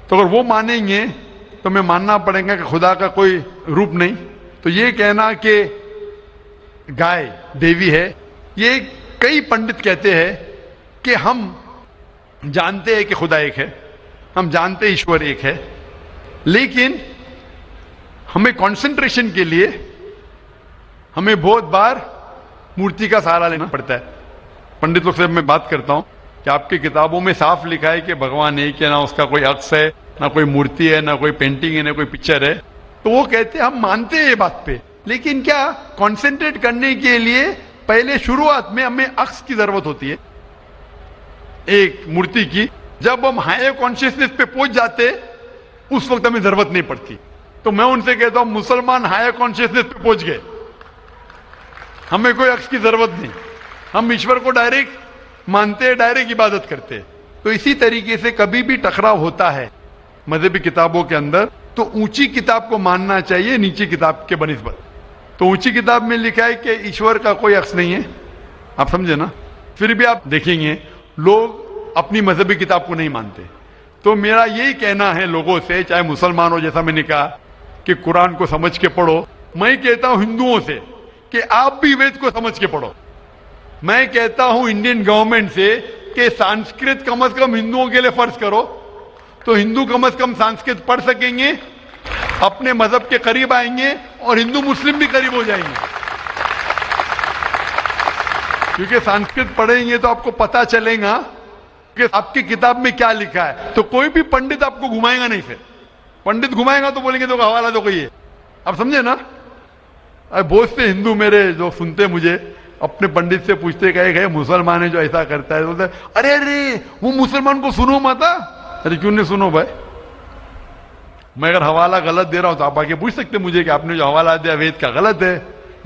تو اگر وہ مانیں گے تو ہمیں ماننا پڑے گا کہ خدا کا کوئی روپ نہیں. تو یہ کہنا کہ گائے دیوی ہے, یہ کئی پنڈت کہتے ہیں کہ ہم جانتے ہیں کہ خدا ایک ہے, ہم جانتے ہیں ایشور ایک ہے, لیکن ہمیں کنسنٹریشن کے لیے ہمیں بہت بار مورتی کا سہارا لینا پڑتا ہے. پنڈت لوگ سے میں بات کرتا ہوں کہ آپ کی کتابوں میں صاف لکھا ہے کہ بھگوان ایک ہے, نہ اس کا کوئی عکس ہے, نہ کوئی مورتی ہے, نہ کوئی پینٹنگ ہے, نہ کوئی پکچر ہے. تو وہ کہتے ہیں ہم مانتے ہیں یہ بات پہ, لیکن کیا کنسنٹریٹ کرنے کے لیے پہلے شروعات میں ہمیں عکس کی ضرورت ہوتی ہے, ایک مورتی کی. جب ہم ہائر کانشیسنس پہ پہنچ جاتے اس وقت ہمیں ضرورت نہیں پڑتی. تو میں ان سے کہتا ہوں مسلمان ہائر کانشیسنس پہ پہنچ گئے, ہمیں کوئی عکس کی ضرورت نہیں, ہم ایشور کو ڈائریکٹ مانتے ہیں, ڈائریکٹ عبادت کرتے ہیں. تو اسی طریقے سے کبھی بھی ٹکراؤ ہوتا ہے مذہبی کتابوں کے اندر تو اونچی کتاب کو ماننا چاہیے نیچی کتاب کے بنسبت. تو اونچی کتاب میں لکھا ہے کہ ایشور کا کوئی عکس نہیں ہے, آپ سمجھے نا. پھر بھی آپ دیکھیں گے لوگ اپنی مذہبی کتاب کو نہیں مانتے. تو میرا یہی کہنا ہے لوگوں سے, چاہے مسلمان ہو, جیسا میں نے کہا کہ قرآن کو سمجھ کے پڑھو. میں کہتا ہوں ہندوؤں سے کہ آپ بھی وید کو سمجھ کے پڑھو. میں کہتا ہوں انڈین گورنمنٹ سے کہ سانسکرت کم از کم ہندوؤں کے لیے فرض کرو, تو ہندو کم از کم سانسکرت پڑھ سکیں گے, اپنے مذہب کے قریب آئیں گے, اور ہندو مسلم بھی قریب ہو جائیں گے. کیونکہ سانسکرت پڑھیں گے تو آپ کو پتا چلے گا کہ آپ کی کتاب میں کیا لکھا ہے. تو کوئی بھی پنڈت آپ کو گھمائے گا نہیں. پھر پنڈت گھمائے گا تو بولیں گے تو حوالہ دو کوئی ہے, آپ سمجھے نا. بہت سے ہندو میرے جو سنتے مجھے اپنے پنڈت سے پوچھتے کہ مسلمان ہے جو ایسا کرتا ہے, بولتے ارے ارے وہ مسلمان کو سنو مت. ارے کیوں نہیں سنو بھائی, میں اگر حوالہ غلط دے رہا ہوں تو آپ آگے پوچھ سکتے مجھے کہ آپ نے جو حوالہ دیا وید کا غلط ہے,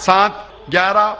7, 11,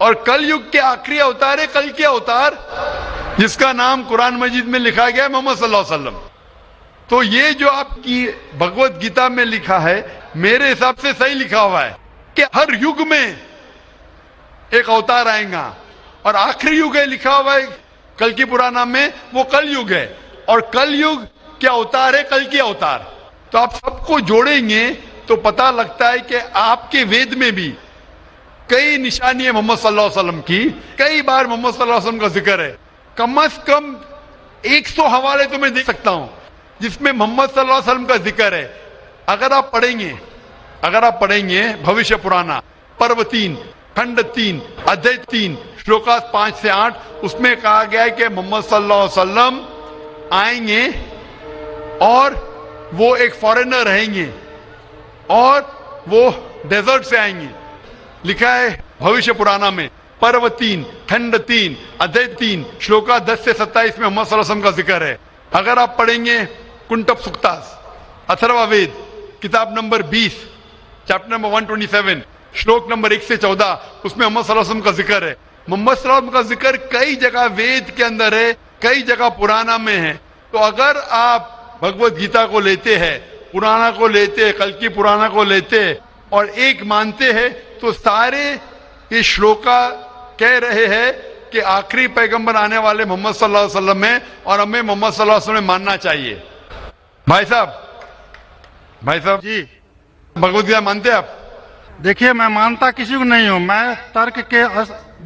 اور کل یگ کے آخری اوتار ہے کل کے اوتار، جس کا نام قرآن مجید میں لکھا گیا ہے محمد صلی اللہ علیہ وسلم. تو یہ جو آپ کی بھگوت گیتا میں لکھا ہے میرے حساب سے صحیح لکھا ہوا ہے کہ ہر یگ میں ایک اوتار آئے گا، اور آخری یگ ہے لکھا ہوا ہے کل کی پرانا میں، وہ کل یگ ہے، اور کل یگ کیا اوتار ہے کل کی اوتار. تو آپ سب کو جوڑیں گے تو پتہ لگتا ہے کہ آپ کے وید میں بھی کئی نشانی ہے محمد صلی اللہ علیہ وسلم کی، کئی بار محمد صلی اللہ علیہ وسلم کا ذکر ہے. کم از کم 100 حوالے تو میں دے سکتا ہوں جس میں محمد صلی اللہ علیہ وسلم کا ذکر ہے. اگر آپ پڑھیں گے بھوشیہ پرانا پرو 3 کھنڈ 3 ادھیائے 3 شلوکاس 5 سے 8، اس میں کہا گیا ہے کہ محمد صلی اللہ علیہ وسلم آئیں گے اور وہ ایک فارینر رہیں گے اور وہ ڈیزرٹ سے آئیں گے. لکھا ہے بھوشیہ پرانا میں پرو 3 کھنڈ 3 ادھیائے 3 شلوکا 10 سے 27 میں محمد صلی اللہ علیہ وسلم کا ذکر ہے. اگر آپ پڑھیں گے کنٹپ سکتاس اتھروا وید کتاب نمبر 20 چیپٹر نمبر 127 شلوک نمبر 1 سے 14، اس میں محمد صلی اللہ علیہ وسلم کا ذکر ہے. محمد صلی اللہ علیہ وسلم کا ذکر کئی جگہ وید کے اندر ہے، کئی جگہ پرانا میں ہے. تو اگر آپ بھگوت گیتا کو لیتے ہیں، پرانا کو لیتے، کل کی پرانا کو لیتے اور ایک مانتے ہیں، تو سارے یہ شلوکا کہہ رہے ہیں کہ آخری پیغمبر آنے والے محمد صلی اللہ علیہ وسلم ہیں اور ہمیں محمد صلی اللہ علیہ وسلم ماننا چاہیے. بھائی صاحب جی بھگوت گیتا مانتے ہیں آپ؟ دیکھیے، میں مانتا کسی کو نہیں ہوں. میں ترک کے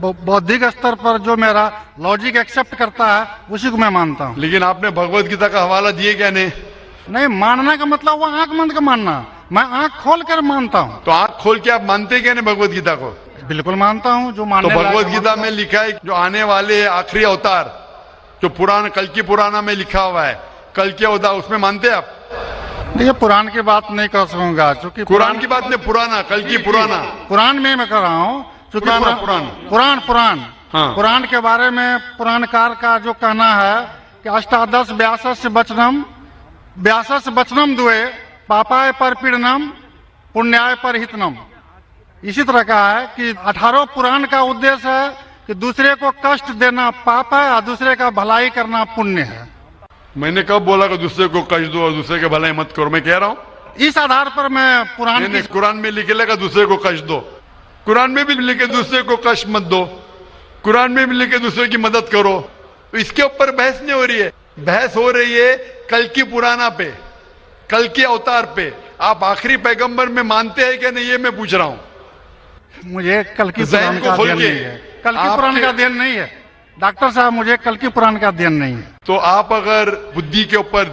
بودھک استر پر جو میرا لاجک ایکسپٹ کرتا ہے اسی کو میں مانتا ہوں. لیکن آپ نے بھگوت گیتا کا حوالہ دیے کیا نہیں، ماننا کا مطلب وہ آنکھ بند کا ماننا، میں آنکھ کھول کر مانتا ہوں. تو آنکھ کھول کے آپ مانتے کیا نہیں بھگوت گیتا کو؟ بالکل مانتا ہوں. جو تو ماننے بھگوت گیتا میں لکھا ہے جو آنے والے آخری اوتار جو پرانا کل کی پرانا میں لکھا ہوا ہے کل کے اوتار، اس میں مانتے آپ؟ یہ قرآن کی بات نہیں کر سکوں گا کیونکہ قرآن کی بات نہیں، پرانا کل کی پرانا قرآن میں کر رہا ہوں قرآن. ہاں. قرآن کے بارے میں پران کار کا جو کہنا ہے کہ اشٹادش 82 بچنم دوئے پاپائے پر پیڑنم پنیائے پر ہتنم. اسی طرح کہا ہے کہ 18 پران کا ادیش ہے کہ دوسرے کو کشٹ دینا پاپ ہے اور دوسرے کا بھلائی کرنا پنیہ ہے. میں نے کب بولا کہ دوسرے کو کشٹ دو اور دوسرے کے بھلائی مت کرو؟ میں کہہ رہا ہوں اس آدھار پر میں قرآن میں لکھے لگا دوسرے کو کشٹ دو، قرآن میں بھی لکھے دوسرے کو کشٹ مت دو، قرآن میں بھی لکھے دوسرے کی مدد کرو. تو اس کے اوپر بحث نہیں ہو رہی ہے، بحث ہو رہی ہے کل کی پرانا پہ، کل کے اوتار پہ. آپ آخری پیغمبر میں مانتے ہیں کہ نہیں یہ میں پوچھ رہا ہوں. مجھے کل کی پران کا دین نہیں ہے، کل کی پران کا دین نہیں ہے ڈاکٹر صاحب، مجھے کل کی پران کا دین نہیں ہے. تو آپ اگر بدھی کے اوپر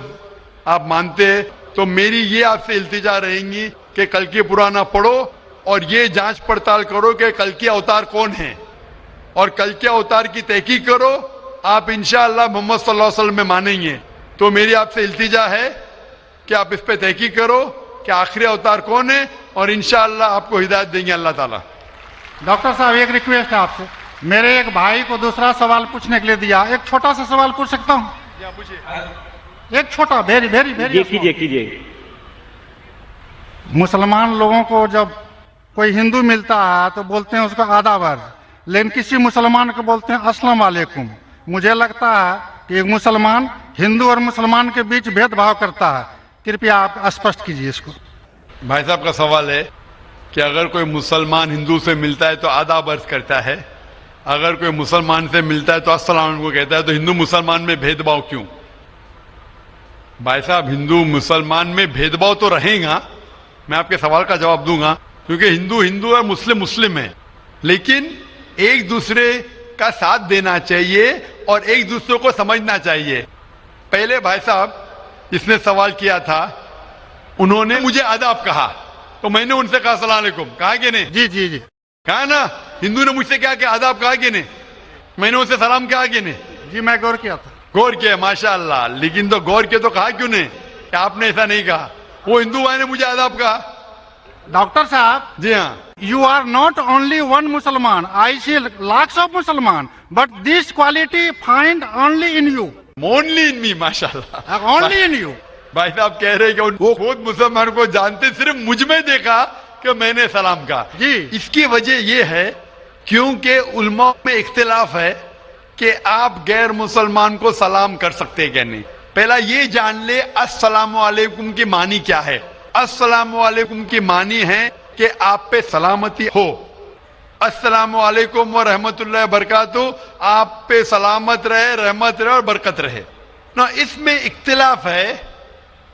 آپ مانتے ہیں تو میری یہ آپ سے التجا رہیں گی کہ کل کی پرانا پڑھو اور یہ جانچ پڑتال کرو کہ کل کی اوتار کون ہے اور کل کے اوتار کی تحقیق کرو. آپ انشاءاللہ محمد صلی اللہ علیہ وسلم میں مانیں گے. تو میری آپ سے التجا ہے کہ آپ اس پہ تحقیق کرو کہ آخری اوتار کون ہے اور انشاءاللہ آپ کو ہدایت دیں گے اللہ تعالیٰ. ڈاکٹر صاحب ایک ریکویسٹ ہے آپ سے، میرے ایک بھائی کو دوسرا سوال پوچھنے کے لیے دیا، ایک چھوٹا سا سوال پوچھ سکتا ہوں؟ ایک چھوٹا ویری کیجئے. مسلمان لوگوں کو جب کوئی ہندو ملتا ہے تو بولتے ہیں اس کا آداب، لیکن کسی مسلمان کو بولتے ہیں السلام علیکم. مجھے لگتا ہے کہ ایک مسلمان ہندو اور مسلمان کے بیچ بھید بھاؤ کرتا ہے. کرپیا آپ اسپشٹ کیجیے اس کو. بھائی صاحب کا سوال ہے کہ اگر کوئی مسلمان ہندو سے ملتا ہے تو آداب عرض کرتا ہے، اگر کوئی مسلمان سے ملتا ہے تو السلام علیکم کو کہتا ہے، تو ہندو مسلمان میں بھید بھاؤ کیوں؟ بھائی صاحب ہندو مسلمان میں بھید بھاؤ تو رہے گا، میں آپ کے سوال کا جواب دوں گا، کیونکہ ہندو ہندو ہے، مسلم ہے، لیکن ایک دوسرے کا ساتھ دینا چاہیے اور ایک دوسرے کو سمجھنا چاہیے. پہلے بھائی صاحب جس نے سوال کیا تھا انہوں نے مجھے آداب کہا تو میں نے ان سے کہا السلام علیکم، کہا کہ نہیں؟ جی کہا نا. ہندو نے مجھ سے کیا کہ آداب کہا کہ نہیں؟ میں نے ان سے سلام کہا کہ نہیں؟ جی میں غور کیا تھا. غور کیا ماشاء اللہ، لیکن تو غور کیا تو کہا کیوں نہیں کہ آپ نے ایسا نہیں کہا؟ وہ ہندو بھائی نے مجھے آداب کہا. ڈاکٹر صاحب جی ہاں، you are not only one Musliman, I see lakhs of Musliman, but this quality find only in you. only in me ماشاء اللہ. Only in you. بھائی صاحب کہہ رہے کہ وہ خود مسلمان کو جانتے، صرف مجھ میں دیکھا کہ میں نے سلام کہا. جی اس کی وجہ یہ ہے کیونکہ علماء میں اختلاف ہے کہ آپ غیر مسلمان کو سلام کر سکتے کہ نہیں. پہلا یہ جان لے السلام علیکم کی معنی کیا ہے. السلام علیکم کی معنی ہے کہ آپ پہ سلامتی ہو. السلام علیکم ورحمۃ اللہ وبرکاتہ، آپ پہ سلامت رہے، رحمت رہے اور برکت رہے. نا اس میں اختلاف ہے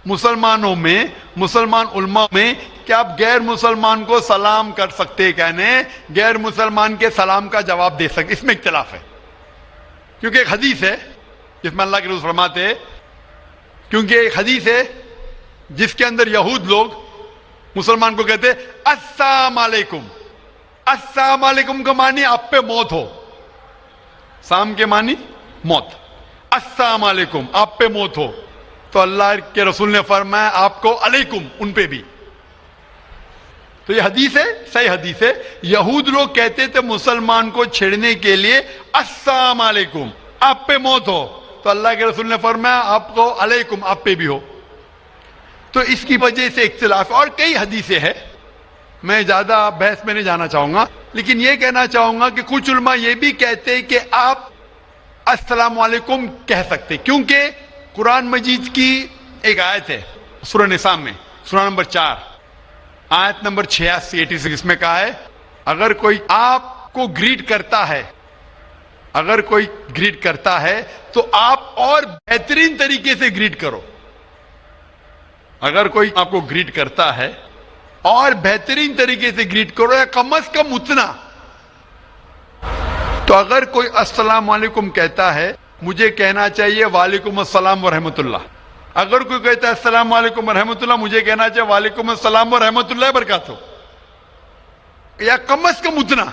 مسلمانوں میں، مسلمان علماء میں، کہ آپ غیر مسلمان کو سلام کر سکتے کہنے، غیر مسلمان کے سلام کا جواب دے سکتے. اس میں اختلاف ہے کیونکہ ایک حدیث ہے جس میں اللہ کے رسول فرماتے ہیں، کیونکہ ایک حدیث ہے جس کے اندر یہود لوگ مسلمان کو کہتے السلام علیکم. السلام علیکم کا معنی آپ پہ موت ہو. سام کے معنی موت. السلام علیکم آپ پہ موت ہو. تو اللہ کے رسول نے فرمایا آپ کو علیکم ان پہ بھی. تو یہ حدیث ہے، صحیح حدیث ہے. یہود لوگ کہتے تھے مسلمان کو چھیڑنے کے لیے السلام علیکم آپ پہ موت ہو. تو اللہ کے رسول نے فرمایا آپ کو علیکم آپ پہ بھی ہو. تو اس کی وجہ سے اختلاف. اور کئی حدیثیں ہیں، میں زیادہ بحث میں نہیں جانا چاہوں گا، لیکن یہ کہنا چاہوں گا کہ کچھ علماء یہ بھی کہتے ہیں کہ آپ السلام علیکم کہہ سکتے، کیونکہ قرآن مجید کی ایک آیت ہے سورہ نساء میں، سورہ نمبر 4 آیت نمبر 86 میں کہا ہے اگر کوئی آپ کو گریٹ کرتا ہے، اگر کوئی گریٹ کرتا ہے تو آپ اور بہترین طریقے سے گریٹ کرو. اگر کوئی آپ کو گریٹ کرتا ہے اور بہترین طریقے سے گریٹ کرو، یا کم از کم اتنا. تو اگر کوئی السلام علیکم کہتا ہے، مجھے کہنا چاہیے وعلیکم السلام ورحمۃ اللہ. اگر کوئی کہتا ہے السلام علیکم ورحمۃ اللہ، مجھے کہنا چاہیے وعلیکم السلام ورحمۃ اللہ وبرکاتہ، یا کم از کم اتنا.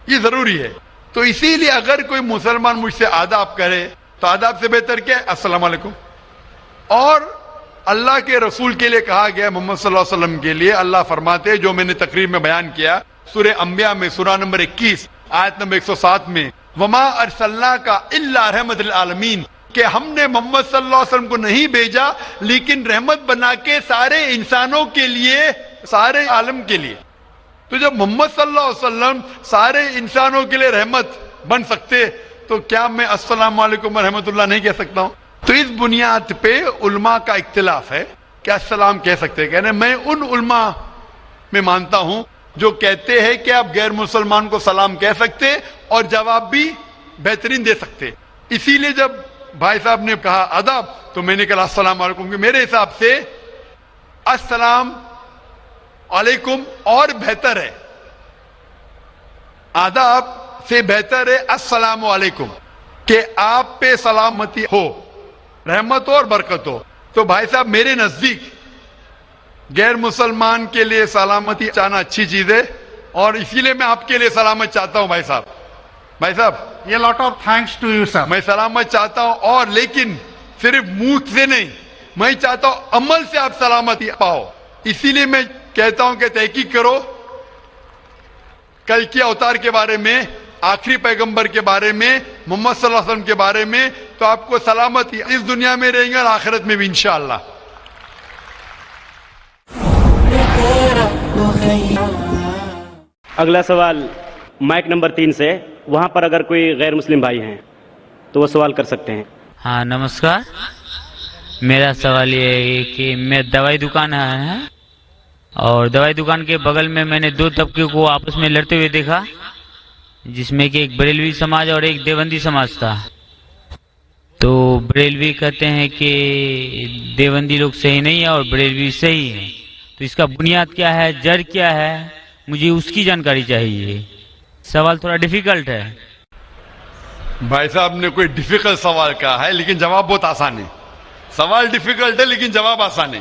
یہ ضروری ہے. تو اسی لیے اگر کوئی مسلمان مجھ سے آداب کرے تو آداب سے بہتر کیا ہے؟ السلام علیکم. اور اللہ کے رسول کے لیے کہا گیا، محمد صلی اللہ علیہ وسلم کے لیے اللہ فرماتے ہیں، جو میں نے تقریر میں بیان کیا سورہ انبیاء میں سورہ نمبر 21 آیت نمبر 107 میں، وما ارسلناک الا رحمت للعالمین، کہ ہم نے محمد صلی اللہ علیہ وسلم کو نہیں بھیجا لیکن رحمت بنا کے سارے انسانوں کے لیے، سارے عالم کے لیے. تو جب محمد صلی اللہ علیہ وسلم سارے انسانوں کے لیے رحمت بن سکتے تو کیا میں السلام علیکم ورحمۃ اللہ نہیں کہہ سکتا ہوں؟ تو اس بنیاد پہ علماء کا اختلاف ہے کہ السلام کہہ سکتے. کہنے میں ان علماء میں مانتا ہوں جو کہتے ہیں کہ آپ غیر مسلمان کو سلام کہہ سکتے اور جواب بھی بہترین دے سکتے. اسی لیے جب بھائی صاحب نے کہا آداب تو میں نے کہا السلام علیکم، کہ میرے حساب سے السلام علیکم اور بہتر ہے، آداب سے بہتر ہے السلام علیکم، کہ آپ پہ سلامتی ہو، رحمت ہو اور برکت ہو. تو بھائی صاحب میرے نزدیک غیر مسلمان کے لیے سلامتی چاہنا اچھی چیز ہے، اور اسی لیے میں آپ کے لیے سلامت چاہتا ہوں. بھائی صاحب یہ lot of thanks to you sir. میں سلامت چاہتا ہوں، اور لیکن صرف منہ سے نہیں، میں چاہتا ہوں عمل سے آپ سلامتی پاؤ. اسی لیے میں کہتا ہوں کہ تحقیق کرو کل کے اوتار کے بارے میں، آخری پیغمبر کے بارے میں، محمد صلی اللہ علیہ وسلم کے بارے میں، تو آپ کو سلامتی اس دنیا میں رہیں گے اور آخرت میں بھی انشاءاللہ. اگلا سوال مائک نمبر 3 سے، وہاں پر اگر کوئی غیر مسلم بھائی ہیں تو وہ سوال کر سکتے ہیں. ہاں نمسکار، میرا سوال یہ ہے کہ میں دوائی دکان ہے اور دوائی دکان کے بغل میں میں نے دو طبقے کو آپس میں لڑتے ہوئے دیکھا، جس میں کہ ایک بریلوی سماج اور ایک دیوبندی سماج تھا. تو بریلوی کہتے ہیں کہ دیوبندی لوگ صحیح نہیں ہے اور بریلوی صحیح ہے. تو اس کا بنیاد کیا ہے، جڑ کیا ہے، مجھے اس کی جانکاری چاہیے. سوال تھوڑا ڈیفیکلٹ ہے. بھائی صاحب نے کوئی ڈیفیکلٹ سوال کہا ہے لیکن جواب بہت آسان ہے. سوال ڈیفیکلٹ ہے لیکن جواب آسان ہے،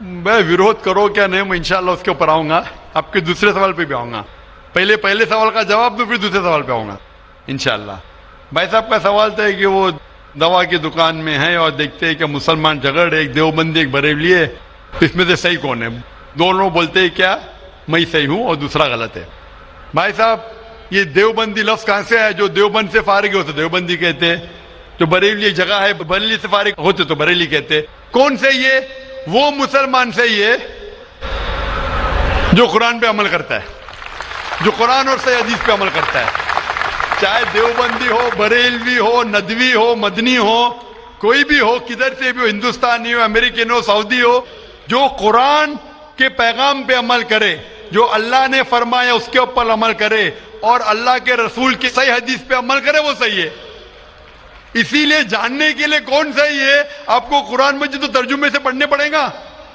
میں ویروਧ کرو کیا نہیں، میں انشاءاللہ اس کے اوپر آؤں گا. آپ کے دوسرے سوال پہ بھی آؤں گا. پہلے سوال کا جواب دو پھر دوسرے سوال پہ آؤں گا انشاءاللہ. بھائی صاحب کا سوال تھا کہ وہ دوا کی دکان میں ہے اور دیکھتے ہیں کہ مسلمان جھگڑ، ایک دیوبندی ایک بریلوی ہے، اس میں سے صحیح کون ہے؟ دونوں بولتے ہیں کیا میں صحیح ہوں اور دوسرا غلط ہے. بھائی صاحب یہ دیوبندی لفظ کہاں سے ہے؟ جو دیوبند سے فارغ ہوتے دیوبندی کہتے ہیں، جو بریلی ایک جگہ ہے بریلی سے فارغ ہوتے تو بریلی کہتے. کون سے یہ؟ وہ مسلمان سے یہ جو قرآن پہ عمل کرتا ہے, جو قرآن اور صحیح حدیث پہ عمل کرتا ہے, چاہے دیوبندی ہو, بریلوی ہو, ندوی ہو, مدنی ہو, کوئی بھی ہو, کدھر سے بھی ہو, ہندوستانی ہو, امریکن ہو, سعودی ہو, جو قرآن کے پیغام پہ عمل کرے, جو اللہ نے فرمایا اس کے اوپر عمل کرے اور اللہ کے رسول کی صحیح حدیث پہ عمل کرے, وہ صحیح ہے. اسی لیے جاننے کے لیے کون صحیح ہے, آپ کو قرآن مجید تو ترجمے سے پڑھنے پڑے گا.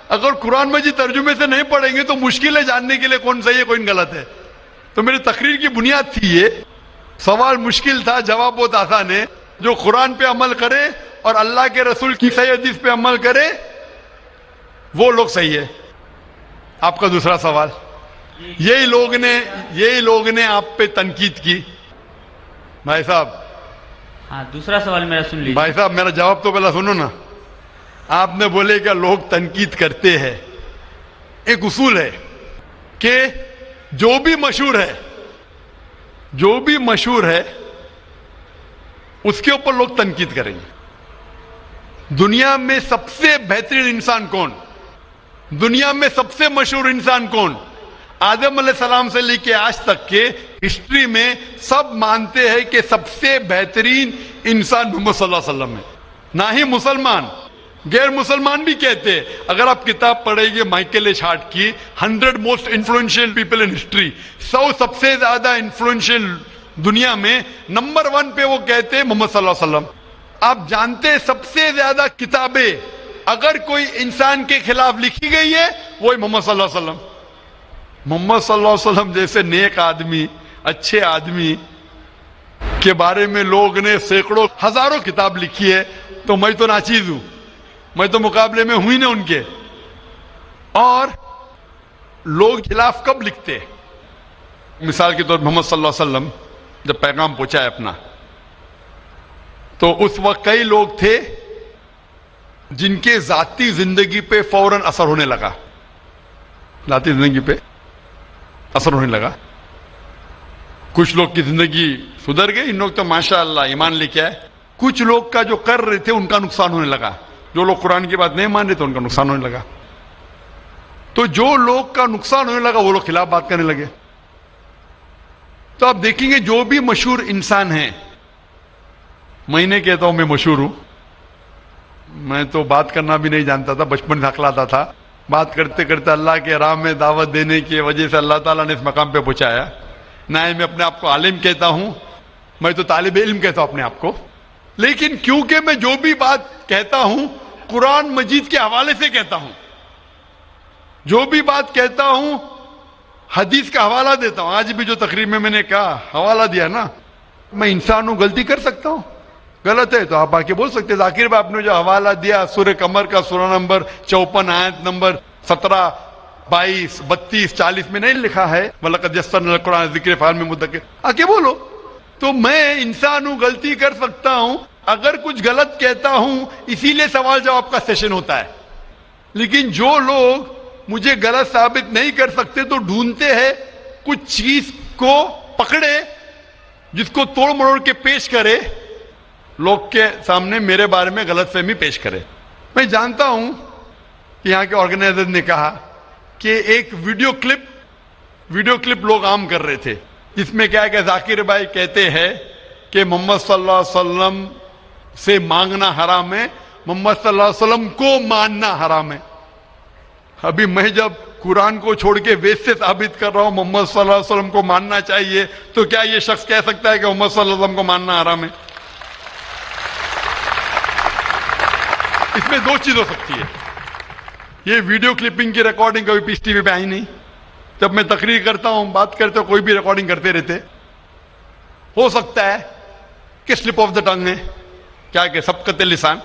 اگر قرآن مجید ترجمے سے نہیں پڑھیں گے تو مشکل ہے جاننے کے لیے کون صحیح ہے کون غلط ہے. تو میری تقریر کی بنیاد تھی یہ. سوال مشکل تھا, جواب بہت آسان ہے. جو قرآن پہ عمل کرے اور اللہ کے رسول کی صحیح حدیث پہ عمل کرے وہ لوگ صحیح ہے. آپ کا دوسرا سوال, یہی لوگ نے آپ پہ تنقید کی. بھائی صاحب, ہاں دوسرا سوال میرا سن لیجیے. بھائی صاحب میرا جواب تو پہلا سنو نا. آپ نے بولے کہ لوگ تنقید کرتے ہیں. ایک اصول ہے کہ جو بھی مشہور ہے اس کے اوپر لوگ تنقید کریں گے. دنیا میں سب سے بہترین انسان کون, دنیا میں سب سے مشہور انسان کون, آدم علیہ السلام سے لے کے آج تک کے ہسٹری میں سب مانتے ہیں کہ سب سے بہترین انسان محمد صلی اللہ علیہ وسلم ہے. نہ ہی مسلمان, غیر مسلمان بھی کہتے ہیں. اگر آپ کتاب پڑھیں گے مائیکل ایچ ہارٹ کی 100 most influential people in history, 100 سب سے زیادہ انفلوئنشیل دنیا میں, نمبر 1 پہ وہ کہتے ہیں محمد صلی اللہ علیہ وسلم. آپ جانتے ہیں سب سے زیادہ کتابیں اگر کوئی انسان کے خلاف لکھی گئی ہے وہی محمد صلی اللہ علیہ وسلم. محمد صلی اللہ علیہ وسلم جیسے نیک آدمی, اچھے آدمی کے بارے میں لوگ نے سینکڑوں ہزاروں کتاب لکھی ہے. تو میں تو ناچیز ہوں, میں تو مقابلے میں ہوئی نا ان کے. اور لوگ خلاف کب لکھتے, مثال کے طور پر محمد صلی اللہ علیہ وسلم جب پیغام پہنچا ہے اپنا, تو اس وقت کئی لوگ تھے جن کے ذاتی زندگی پہ فوراً اثر ہونے لگا. ذاتی زندگی پہ اثر ہونے لگا. کچھ لوگ کی زندگی سدھر گئی, ان لوگ تو ماشاءاللہ ایمان لے کے آئے. کچھ لوگ کا جو کر رہے تھے ان کا نقصان ہونے لگا. جو لوگ قرآن کی بات نہیں مان رہے تھے ان کا نقصان ہونے لگا. تو جو لوگ کا نقصان ہونے لگا وہ لوگ خلاف بات کرنے لگے. تو آپ دیکھیں گے جو بھی مشہور انسان ہیں, میں نہیں کہتا ہوں میں مشہور ہوں, میں تو بات کرنا بھی نہیں جانتا تھا, بچپن سے ہکلاتا تھا. بات کرتے کرتے اللہ کے راہ میں دعوت دینے کی وجہ سے اللہ تعالیٰ نے اس مقام پہ پہنچایا. نہ میں اپنے آپ کو عالم کہتا ہوں, میں تو طالب علم کہتا ہوں اپنے آپ کو. لیکن کیونکہ میں جو بھی بات کہتا ہوں قرآن مجید کے حوالے سے کہتا ہوں, جو بھی بات کہتا ہوں حدیث کا حوالہ دیتا ہوں. آج بھی جو تقریر میں نے کہا حوالہ دیا نا, میں انسان ہوں, غلطی کر سکتا ہوں. غلط ہے تو آپ آ کے بول سکتے. ذاکر بھائی آپ نے جو حوالہ دیا سورہ قمر کا سورہ نمبر 54 آیت نمبر 17, 22, 32, 40 میں نہیں لکھا ہے وَلَقَدْ يَسَّرْنَا الْقُرْآنَ لِلذِّكْرِ فَهَلْ مِن مُدَّكِرٍ, آ کے بولو. تو میں انسان ہوں, غلطی کر سکتا ہوں. اگر کچھ غلط کہتا ہوں اسی لیے سوال جواب کا سیشن ہوتا ہے. لیکن جو لوگ مجھے غلط ثابت نہیں کر سکتے تو ڈھونڈتے ہیں کچھ چیز کو پکڑے جس کو توڑ مروڑ کے پیش کرے, لوگ کے سامنے میرے بارے میں غلط فہمی پیش کرے. میں جانتا ہوں کہ یہاں کے آرگنائزر نے کہا کہ ایک ویڈیو کلپ لوگ عام کر رہے تھے جس میں کیا کہ ذاکر بھائی کہتے ہیں کہ محمد صلی اللہ علیہ وسلم سے مانگنا حرام ہے, محمد صلی اللہ علیہ وسلم کو ماننا حرام ہے. ابھی میں جب قرآن کو چھوڑ کے ویس سے ثابت کر رہا ہوں محمد صلی اللہ علیہ وسلم کو ماننا چاہیے, تو کیا یہ شخص کہہ سکتا ہے کہ محمد صلی اللہ علیہ وسلم کو ماننا حرام ہے؟ اس میں دو چیز ہو سکتی ہے. یہ ویڈیو کلپنگ کی ریکارڈنگ کبھی پیس ٹی وی پہ آئی نہیں. جب میں تقریر کرتا ہوں, بات کرتے ہوں, کوئی بھی ریکارڈنگ کرتے رہتے. ہو سکتا ہے کہ سلپ آف دا ٹنگ ہے, کیا کہ سبقت لسان,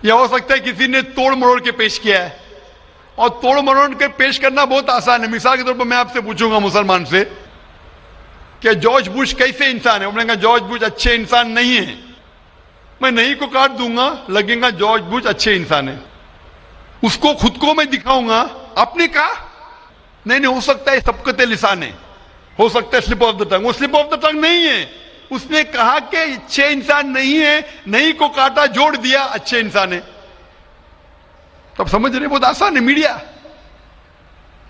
یا ہو سکتا ہے کسی نے توڑ مروڑ کے پیش کیا ہے. اور توڑ مروڑ کے پیش کرنا بہت آسان ہے. مثال کے طور پر میں آپ سے پوچھوں گا مسلمان سے کہ جارج بش کیسے انسان ہے, انہوں نے کہا جارج بش اچھے انسان نہیں ہے. میں نہیں کو کاٹ دوں گا, لگے گا جارج بش اچھے انسان ہے. اس کو خود کو میں دکھاؤں گا, آپ نے کہا نہیں, ہو سکتا ہے سبقت لسان ہے, ہو سکتا ہے سلپ آف دا ٹنگ. وہ سلپ آف دا ٹنگ نہیں ہے. اس نے کہا کہ اچھے انسان نہیں ہے, نہیں کو کاٹا, جوڑ دیا اچھے انسان ہے. تب سمجھ رہے, بہت آسان ہے. میڈیا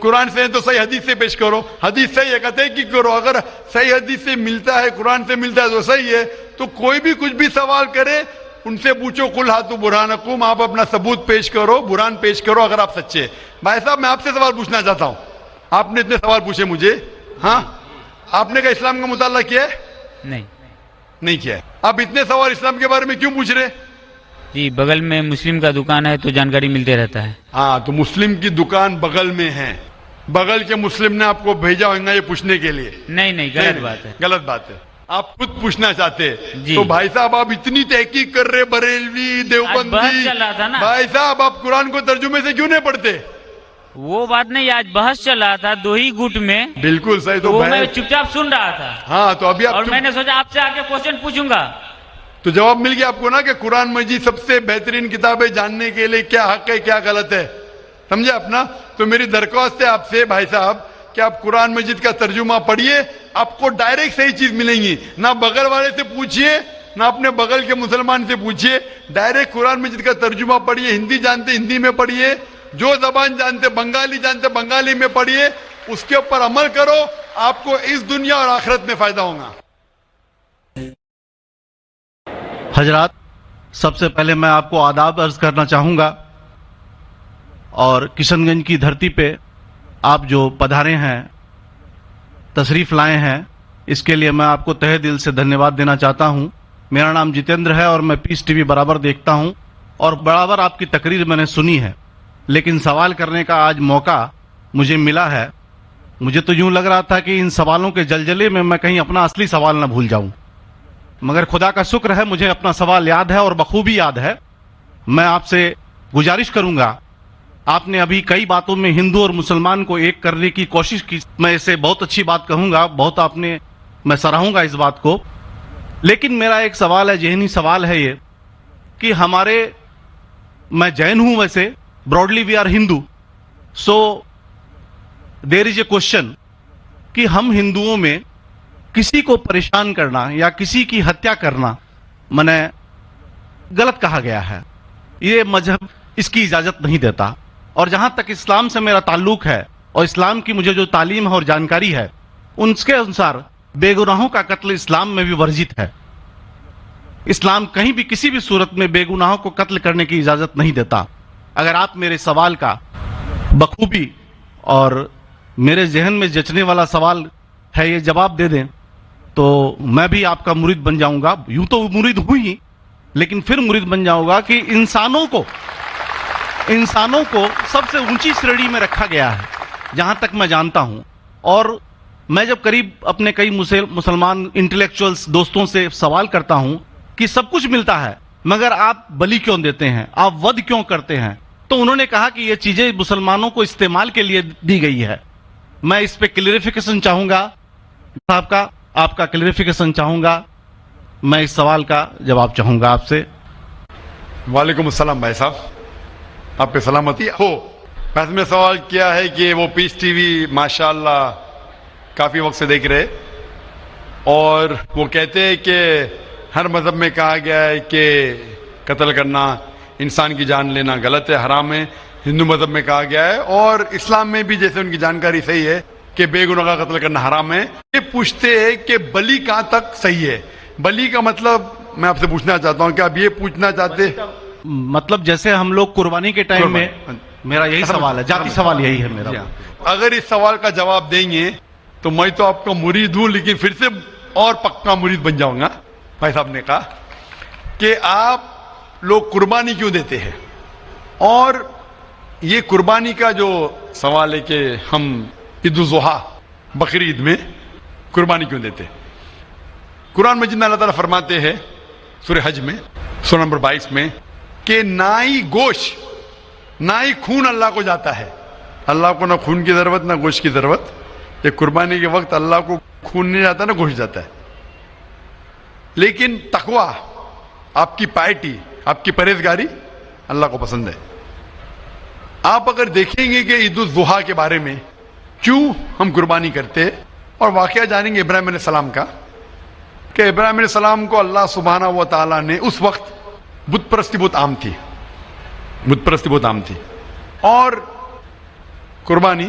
قرآن سے ہے تو صحیح حدیث سے پیش کرو. حدیث صحیح ہے کہتے ہیں کہ کرو. اگر صحیح حدیث سے ملتا ہے, قرآن سے ملتا ہے تو صحیح ہے. تو کوئی بھی کچھ بھی سوال کرے ان سے پوچھو قل ہاتوا برہانکم, آپ اپنا ثبوت پیش کرو, برہان پیش کرو اگر آپ سچے. بھائی صاحب میں آپ سے سوال پوچھنا چاہتا ہوں. آپ نے اتنے سوال پوچھے مجھے, ہاں آپ نے کہا اسلام کا مطالعہ کیا ہے؟ نہیں کیا ہے. آپ اتنے سوال اسلام کے بارے میں کیوں پوچھ رہے؟ جی بغل میں مسلم کا دکان ہے تو جانکاری ملتے رہتا ہے. ہاں تو مسلم کی دکان بغل میں ہے, بغل کے مسلم نے آپ کو بھیجا ہوگا یہ پوچھنے کے لیے؟ نہیں غلط بات ہے. غلط بات ہے. آپ خود پوچھنا چاہتے جی. تو بھائی صاحب آپ اتنی تحقیق کر رہے, بریلوی دیوبندی, بحث چل رہا تھا نا. بھائی صاحب آپ قرآن کو ترجمے سے کیوں نہیں پڑھتے؟ وہ بات نہیں, آج بحث چل رہا تھا دو ہی گٹ میں. بالکل صحیح. تو میں چپ چاپ سن رہا تھا. ہاں تو ابھی اور میں نے سوچا آپ سے آ کے کوشچن پوچھوں گا. تو جواب مل گیا آپ کو نا کہ قرآن مجید سب سے بہترین کتاب ہے جاننے کے لیے کیا حق ہے کیا غلط ہے. سمجھے اپنا؟ تو میری درخواست ہے آپ سے بھائی صاحب کہ آپ قرآن مجید کا ترجمہ پڑھیے, آپ کو ڈائریکٹ صحیح چیز ملیں گی. نہ بغل والے سے پوچھیے نہ اپنے بغل کے مسلمان سے پوچھیے, ڈائریکٹ قرآن مجید کا ترجمہ پڑھیے. ہندی جانتے ہندی میں پڑھیے, جو زبان جانتے بنگالی جانتے بنگالی میں پڑھیے, اس کے اوپر عمل کرو, آپ کو اس دنیا اور آخرت میں فائدہ ہوگا. حضرات, سب سے پہلے میں آپ کو آداب عرض کرنا چاہوں گا, اور کشن گنج کی دھرتی پہ آپ جو پدھارے ہیں, تشریف لائے ہیں, اس کے لیے میں آپ کو تہہ دل سے دھنیہ واد دینا چاہتا ہوں. میرا نام جتیندر ہے اور میں پیس ٹی وی برابر دیکھتا ہوں اور برابر آپ کی تقریر میں نے سنی ہے, لیکن سوال کرنے کا آج موقع مجھے ملا ہے. مجھے تو یوں لگ رہا تھا کہ ان سوالوں کے جلجلے میں میں کہیں اپنا اصلی سوال نہ بھول جاؤں, مگر خدا کا شکر ہے مجھے اپنا سوال یاد ہے اور بخوبی یاد ہے. میں آپ سے گزارش کروں گا, آپ نے ابھی کئی باتوں میں ہندو اور مسلمان کو ایک کرنے کی کوشش کی, میں اسے بہت اچھی بات کہوں گا, بہت آپ نے, میں سراہوں گا اس بات کو. لیکن میرا ایک سوال ہے, ذہنی سوال ہے یہ کہ ہمارے, میں جین ہوں ویسے, broadly we are Hindu, so there is a question کہ ہم ہندوؤں میں کسی کو پریشان کرنا یا کسی کی ہتیا کرنا منع غلط کہا گیا ہے. یہ مذہب اس کی اجازت نہیں دیتا, اور جہاں تک اسلام سے میرا تعلق ہے اور اسلام کی مجھے جو تعلیم ہے اور جانکاری ہے, ان کے انسار بے گناہوں کا قتل اسلام میں بھی ورجت ہے. اسلام کہیں بھی کسی بھی صورت میں بے گناہوں کو قتل کرنے کی اجازت نہیں دیتا. اگر آپ میرے سوال کا بخوبی اور میرے ذہن میں جچنے والا سوال ہے یہ جواب دے دیں تو میں بھی آپ کا مرید بن جاؤں گا. یوں تو مرید ہوں ہی, لیکن پھر مرید بن جاؤں گا کہ انسانوں کو سب سے اونچی شریڑی میں رکھا گیا ہے جہاں تک میں جانتا ہوں. اور میں جب قریب اپنے کئی مسلمان انٹلیکچوئلز دوستوں سے سوال کرتا ہوں کہ سب کچھ ملتا ہے مگر آپ بلی کیوں دیتے ہیں, آپ ود کیوں کرتے ہیں, تو انہوں نے کہا کہ یہ چیزیں مسلمانوں کو استعمال کے لیے دی گئی ہے. میں اس پہ کلیریفیکیشن چاہوں گا صاحب کا, آپ کا کلیریفیکیشن چاہوں گا. میں اس سوال کا جواب چاہوں گا آپ سے. وعلیکم السلام بھائی صاحب, آپ پہ سلامتی ہو. میں نے سوال کیا ہے کہ وہ پیس ٹی وی ماشاءاللہ کافی وقت سے دیکھ رہے, اور وہ کہتے ہیں کہ ہر مذہب میں کہا گیا ہے کہ قتل کرنا, انسان کی جان لینا غلط ہے, حرام ہے. ہندو مذہب میں کہا گیا ہے اور اسلام میں بھی جیسے ان کی جانکاری صحیح ہے کہ بے گناہ کا قتل کرنا حرام ہے. یہ پوچھتے ہیں کہ بلی کہاں تک صحیح ہے. بلی کا مطلب میں آپ سے پوچھنا چاہتا ہوں کہ آپ یہ پوچھنا چاہتے, مطلب جیسے ہم لوگ قربانی کے ٹائم میں, میرا یہی سوال ہے, ذاتی سوال یہی ہے میرا. اگر اس سوال کا جواب دیں گے تو میں تو آپ کا مرید ہوں, لیکن پھر سے اور پکا مرید بن جاؤں گا. بھائی صاحب نے کہا کہ آپ لوگ قربانی کیوں دیتے ہیں, اور یہ قربانی کا جو سوال ہے کہ ہم عید الاضحیٰ بقرعید میں قربانی کیوں دیتے. قرآن مجید میں اللہ تعالیٰ فرماتے ہیں سورہ حج میں سورہ نمبر 22 میں کہ نہ ہی گوشت نہ ہی خون اللہ کو جاتا ہے. اللہ کو نہ خون کی ضرورت نہ گوشت کی ضرورت. یہ قربانی کے وقت اللہ کو خون نہیں جاتا نہ گوشت جاتا ہے. لیکن تقوی, آپ کی پائٹی, آپ کی پرہیزگاری اللہ کو پسند ہے. آپ اگر دیکھیں گے کہ عید الاضحیٰ کے بارے میں کیوں ہم قربانی کرتے, اور واقعہ جانیں گے ابراہیم علیہ السلام کا کہ ابراہیم علیہ السلام کو اللہ سبحانہ و تعالیٰ نے, اس وقت بت پرستی بہت عام تھی, اور قربانی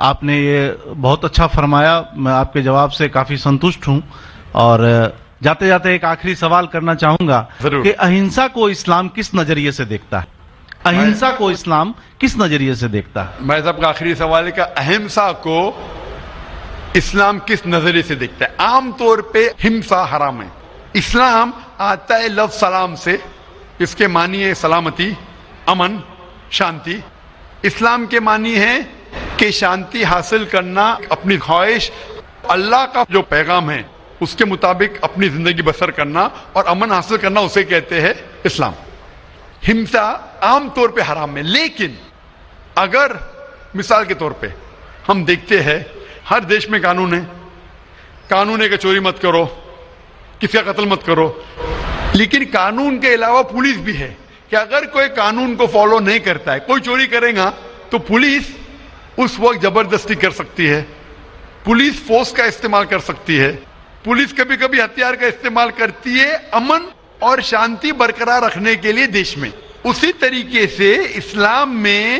آپ نے یہ بہت اچھا فرمایا. میں آپ کے جواب سے کافی سنتشٹ ہوں. اور جاتے جاتے ایک آخری سوال کرنا چاہوں گا کہ اہنسا کو اسلام کس نظریے سے دیکھتا ہے؟ اہنسا کو اسلام کس نظریے سے دیکھتا ہے؟ میں سب کا آخری سوال ہے کہ اہمسا کو اسلام کس نظریے سے دیکھتا ہے؟ عام طور پہ ہمسا حرام ہے. اسلام آتا ہے لفظ سلام سے. اس کے معنی ہے سلامتی، امن، شانتی. اسلام کے معنی ہے کہ شانتی حاصل کرنا، اپنی خواہش، اللہ کا جو پیغام ہے اس کے مطابق اپنی زندگی بسر کرنا اور امن حاصل کرنا، اسے کہتے ہیں اسلام. ہمسا عام طور پہ حرام ہے. لیکن اگر مثال کے طور پہ ہم دیکھتے ہیں ہر دیش میں قانون ہے، قانون ہے کہ چوری مت کرو، کسی کا قتل مت کرو. لیکن قانون کے علاوہ پولیس بھی ہے کہ اگر کوئی قانون کو فالو نہیں کرتا ہے، کوئی چوری کرے گا تو پولیس اس وقت زبردستی کر سکتی ہے، پولیس فورس کا استعمال کر سکتی ہے، پولیس کبھی کبھی ہتھیار کا استعمال کرتی ہے امن اور شانتی برقرار رکھنے کے لیے دیش میں. اسی طریقے سے اسلام میں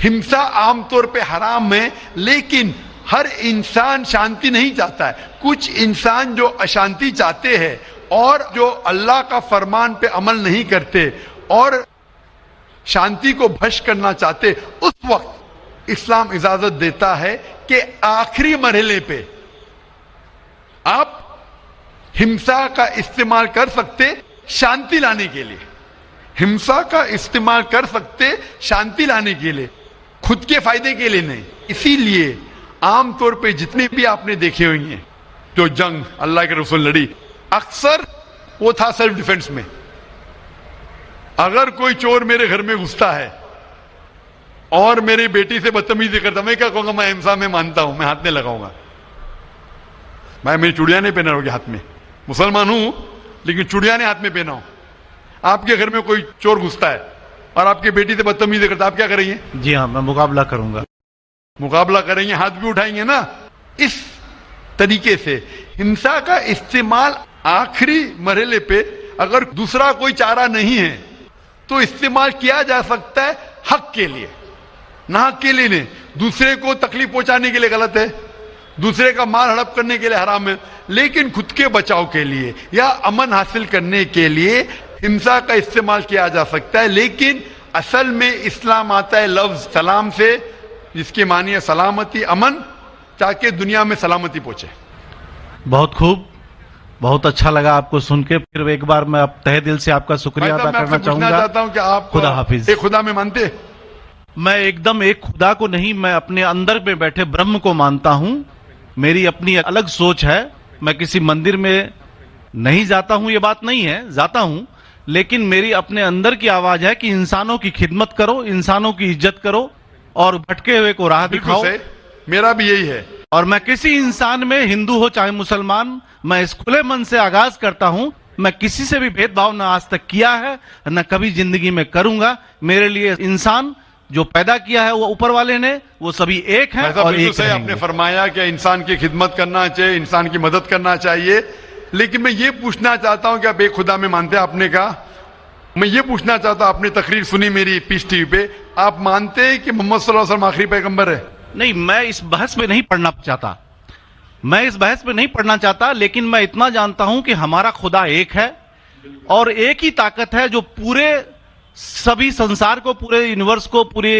ہمسا عام طور پہ حرام ہے. لیکن ہر انسان شانتی نہیں چاہتا ہے. کچھ انسان جو اشانتی چاہتے ہیں اور جو اللہ کا فرمان پہ عمل نہیں کرتے اور شانتی کو بھش کرنا چاہتے، اس وقت اسلام اجازت دیتا ہے کہ آخری مرحلے پہ آپ ہمسا کا استعمال کر سکتے شانتی لانے کے لیے. ہمسا کا استعمال کر سکتے شانتی لانے کے لیے، خود کے فائدے کے لیے نہیں. اسی لیے عام طور پہ جتنے بھی آپ نے دیکھے ہوئے ہیں جو جنگ اللہ کے رسول لڑی، اکثر وہ تھا سیلف ڈیفنس میں. اگر کوئی چور میرے گھر میں گھستا ہے اور میری بیٹی سے بدتمیزی کرتا، میں کیا کہوں گا؟ میں ہمسا میں مانتا ہوں، میں ہاتھ نہیں لگاؤں گا. میں میری چوڑیاں نہیں پہنا ہوگی ہاتھ میں، مسلمان ہوں لیکن چوڑیاں نہیں ہاتھ میں پہنا ہوں. آپ کے گھر میں کوئی چور گھستا ہے اور آپ کی بیٹی سے بدتمیزی کرتا، آپ کیا کریں گے؟ جی ہاں، میں مقابلہ کروں گا. مقابلہ کریں گے، ہاتھ بھی اٹھائیں گے نا. اس طریقے سے ہمسا کا استعمال آخری مرحلے پہ اگر دوسرا کوئی چارہ نہیں ہے تو استعمال کیا جا سکتا ہے حق کے لیے، نہ حق کے لیے نہیں. دوسرے کو تکلیف پہنچانے کے لیے غلط ہے، دوسرے کا مال ہڑپ کرنے کے لیے حرام ہے. لیکن خود کے بچاؤ کے لیے یا امن حاصل کرنے کے لیے ہمسا کا استعمال کیا جا سکتا ہے. لیکن اصل میں اسلام آتا ہے لفظ سلام سے، جس کے معنی ہے سلامتی، امن، تاکہ دنیا میں سلامتی پہنچے. بہت خوب، بہت اچھا لگا آپ کو سن کے. پھر ایک بار میں تہہ دل سے آپ کا شکریہ ادا کرنا چاہوں گا. چاہتا ہوں کہ آپ خدا حافظ. ایک خدا میں مانتے؟ میں ایک دم ایک خدا کو نہیں، میں اپنے اندر میں بیٹھے برہم کو مانتا ہوں. میری اپنی الگ سوچ ہے. میں کسی مندر میں نہیں جاتا ہوں، یہ بات نہیں ہے، جاتا ہوں، لیکن میری اپنے اندر کی آواز ہے کہ انسانوں کی خدمت کرو، انسانوں کی عزت کرو اور بھٹکے ہوئے کو راہ دکھاؤ. میرا بھی یہی ہے. اور میں کسی انسان میں، ہندو ہو چاہے مسلمان، میں اس کھلے من سے آغاز کرتا ہوں. میں کسی سے بھی بھید بھاؤ نہ آج تک کیا ہے، نہ کبھی زندگی میں کروں گا. میرے لیے انسان جو پیدا کیا ہے وہ اوپر والے نے، وہ سبھی ایک ہیں اور ایک رہیں گے. آپ نے فرمایا کہ انسان کی خدمت کرنا چاہیے، انسان کی مدد کرنا چاہیے. لیکن میں یہ پوچھنا چاہتا ہوں کہ آپ ایک خدا میں مانتے ہیں؟ آپ نے کہا. میں یہ پوچھنا چاہتا ہوں، آپ نے تقریر سنی میری پیس ٹی وی پہ، آپ مانتے ہیں کہ محمد صلی اللہ علیہ وسلم آخری پیغمبر ہے؟ نہیں، میں اس بحث میں نہیں پڑھنا چاہتا، لیکن میں اتنا جانتا ہوں کہ ہمارا خدا ایک ہے اور ایک ہی طاقت ہے جو پورے سبھی سنسار کو، پورے یونیورس کو، پورے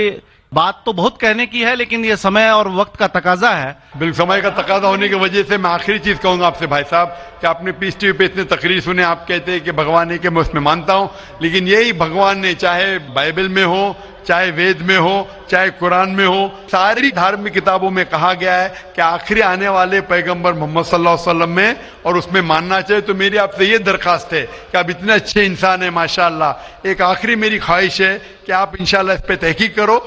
بات تو بہت کہنے کی ہے لیکن یہ سمے اور وقت کا تقاضا ہے. بالکل سمے کا تقاضا ہونے کی وجہ سے میں آخری چیز کہوں گا آپ سے بھائی صاحب کہ آپ نے پیس ٹی وی پہ اتنے تقریر سنے، آپ کہتے ہیں کہ بھگوان ہے، کہ میں اس میں مانتا ہوں. لیکن یہی بھگوان نے چاہے بائبل میں ہو، چاہے وید میں ہو، چاہے قرآن میں ہو، ساری دھارمک کتابوں میں کہا گیا ہے کہ آخری آنے والے پیغمبر محمد صلی اللہ علیہ وسلم میں، اور اس میں ماننا چاہیے. تو میری آپ سے یہ درخواست ہے کہ آپ اتنے اچھے انسان ہیں ماشاءاللہ. ایک آخری میری خواہش ہے کہ آپ انشاءاللہ اس پہ تحقیق کرو.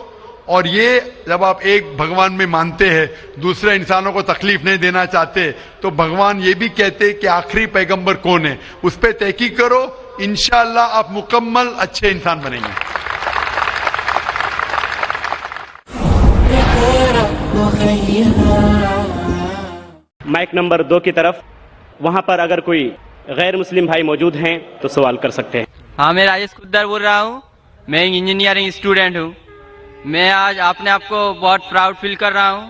اور یہ جب آپ ایک بھگوان میں مانتے ہیں، دوسرے انسانوں کو تکلیف نہیں دینا چاہتے، تو بھگوان یہ بھی کہتے کہ آخری پیغمبر کون ہے، اس پہ تحقیق کرو. انشاءاللہ آپ مکمل اچھے انسان بنیں گے. مائک نمبر 2 کی طرف، وہاں پر اگر کوئی غیر مسلم بھائی موجود ہیں تو سوال کر سکتے ہیں. ہاں، میں راجیش کدر بول رہا ہوں. میں انجینئرنگ اسٹوڈنٹ ہوں. میں آج اپنے آپ کو بہت پراؤڈ فیل کر رہا ہوں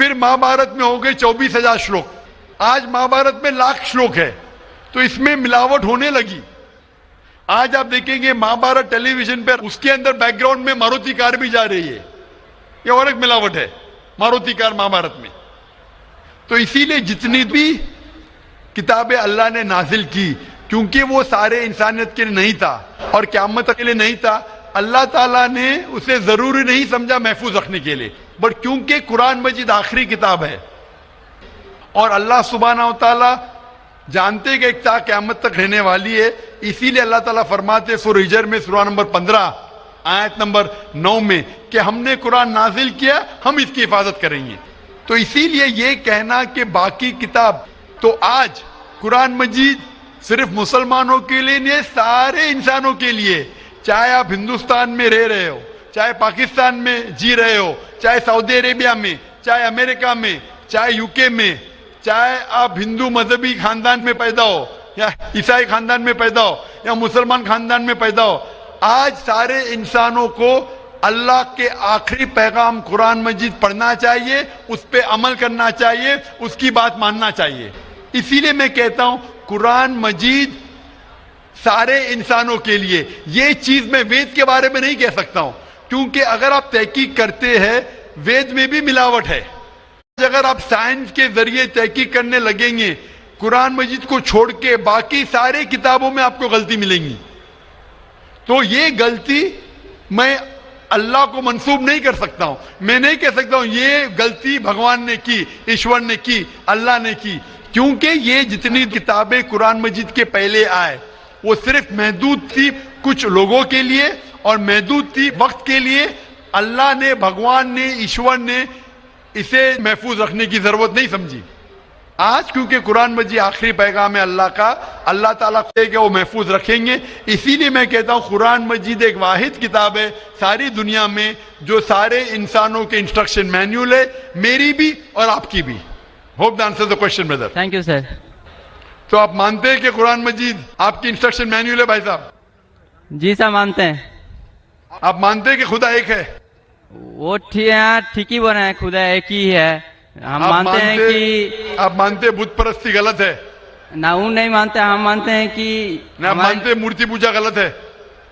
پھر مہابھارت میں ہو گئے 24,000 شلوک, آج مہابھارت میں 1,00,000 شلوک ہے, تو اس میں ملاوٹ ہونے لگی. آج آپ دیکھیں گے مہابھارت ٹیلی ویژن پر, اس کے اندر بیک گراؤنڈ میں ماروتی کار بھی جا رہی ہے, یہ اور ایک ملاوٹ ہے ماروتی کار مہابھارت میں. تو اسی لیے جتنی بھی کتابیں اللہ نے نازل کی, کیونکہ وہ سارے انسانیت کے لیے نہیں تھا اور قیامت کے لیے نہیں تھا, اللہ تعالیٰ نے اسے ضروری نہیں سمجھا محفوظ رکھنے کے لیے, بٹ کیونکہ قرآن مجید آخری کتاب ہے اور اللہ سبحانہ و تعالیٰ جانتے کہ ایک تا قیامت تک رہنے والی ہے, اسی لیے اللہ تعالیٰ فرماتے سورہ ہجر میں سورہ نمبر 15 آیت نمبر 9 میں کہ ہم نے قرآن نازل کیا, ہم اس کی حفاظت کریں گے. تو اسی لیے یہ کہنا کہ باقی کتاب, تو آج قرآن مجید صرف مسلمانوں کے لیے نہیں, سارے انسانوں کے لیے, چاہے آپ ہندوستان میں رہ رہے ہو, چاہے پاکستان میں جی رہے ہو, چاہے سعودی عربیہ میں, چاہے امریکہ میں, چاہے UK میں, چاہے آپ ہندو مذہبی خاندان میں پیدا ہو یا عیسائی خاندان میں پیدا ہو یا مسلمان خاندان میں پیدا ہو, آج سارے انسانوں کو اللہ کے آخری پیغام قرآن مجید پڑھنا چاہیے, اس پہ عمل کرنا چاہیے, اس کی بات ماننا چاہیے. اسی لیے میں کہتا ہوں قرآن مجید سارے انسانوں کے لیے. یہ چیز میں وید کے بارے میں نہیں کہہ سکتا ہوں, کیونکہ اگر آپ تحقیق کرتے ہیں وید میں بھی ملاوٹ ہے. اگر آپ سائنس کے ذریعے تحقیق کرنے لگیں گے قرآن مجید کو چھوڑ کے باقی سارے کتابوں میں آپ کو غلطی ملیں گی. تو یہ غلطی میں اللہ کو منسوب نہیں کر سکتا ہوں, میں نہیں کہہ سکتا ہوں یہ غلطی بھگوان نے کی, ایشور نے کی, اللہ نے کی, کیونکہ یہ جتنی کتابیں قرآن مجید کے پہلے آئے وہ صرف محدود تھی کچھ لوگوں کے لیے اور محدود تھی وقت کے لیے. اللہ نے, بھگوان نے, ایشور نے اسے محفوظ رکھنے کی ضرورت نہیں سمجھی. آج کیونکہ قرآن مجید آخری پیغام ہے اللہ کا, اللہ تعالیٰ کہ وہ محفوظ رکھیں گے. اسی لیے میں کہتا ہوں قرآن مجید ایک واحد کتاب ہے ساری دنیا میں جو سارے انسانوں کے انسٹرکشن مینیول ہے, میری بھی اور آپ کی بھی. Hope the answer the question Brother. Thank you sir. تو آپ مانتے ہیں کہ قرآن مجید آپ کی انسٹرکشن مینیول ہے بھائی صاحب؟ جی سر مانتے ہیں. آپ مانتے ہیں کہ خدا ایک ہے؟ وہ ٹھیک ہی بنا ہے, خدا ایک ہی ہے. ہم مانتے ہیں کہ آپ مانتے ہیں بت پرستی غلط ہے؟ نہ وہ نہیں مانتے, ہم مانتے ہیں کہ آپ مانتے ہیں مورتی پوجا غلط ہے؟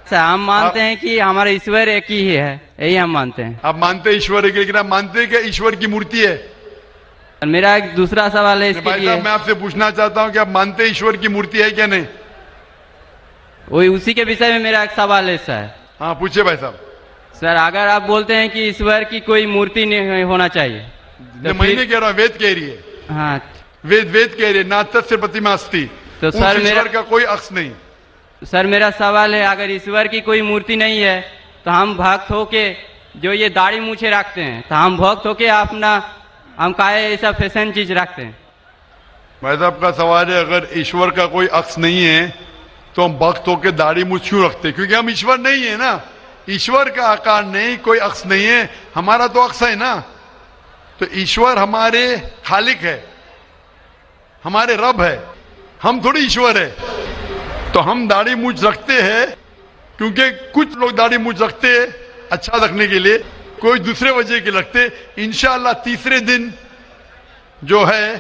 سر ہم مانتے ہیں کہ ہمارا ایشور ایک ہی ہے, یہی ہم مانتے ہیں. آپ مانتے ہیں ایشور ایک, لیکن آپ مانتے ہیں کہ ایشور کی مورتی ہے؟ میرا ایک دوسرا سوال ہے اس کے بھائی لیے. صاحب میں آپ سے پوچھنا چاہتا ہوں کہ آپ مانتے ہیں ایشور کی مورتی ہے کیا نہیں؟ وہی اسی کے وشے میں میرا ایک سوال ہے سر. ہاں پوچھے بھائی صاحب. سر اگر آپ بولتے ہیں کہ ایشور کی کوئی مورتی نہیں ہونا چاہیے, میں نہیں کہہ رہا ہوں, وید کہہ رہی ہے. ہاں وید کہہ رہی ہے ناتت سے پرتیما استی, تو سر میرا کا کوئی عکس نہیں. سر میرا سوال ہے اگر ایشور کی کوئی مورتی نہیں ہے تو ہم بھکت ہو کے جو یہ داڑھی مونچھے رکھتے ہیں تو ہم بھکت ہو کے اپنا ہم کہے ایسا فیشن چیز رکھتے ہیں. بھائی صاحب کا سوال ہے اگر ایشور کا کوئی عکس نہیں ہے تو ہم بھکت ہو کے داڑھی مونچھ کیوں رکھتے؟ کیونکہ ہم ایشور نہیں ہے نا, ایشور کا آکار نہیں, کوئی عکس نہیں ہے, ہمارا تو عکس ہے نا. تو ایشور ہمارے خالق ہے, ہمارے رب ہے, ہم تھوڑی ایشور ہے. تو ہم داڑھی مونچھ رکھتے ہیں کیونکہ کچھ لوگ داڑھی مونچھ رکھتے ہیں اچھا رکھنے کے لیے, کوئی دوسرے وجہ کے رکھتے. انشاءاللہ تیسرے دن جو ہے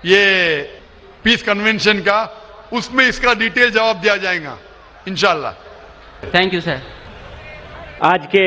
یہ پیس کنونشن کا, اس میں اس کا ڈیٹیل جواب دیا جائے گا انشاءاللہ. Thank you sir. آج کے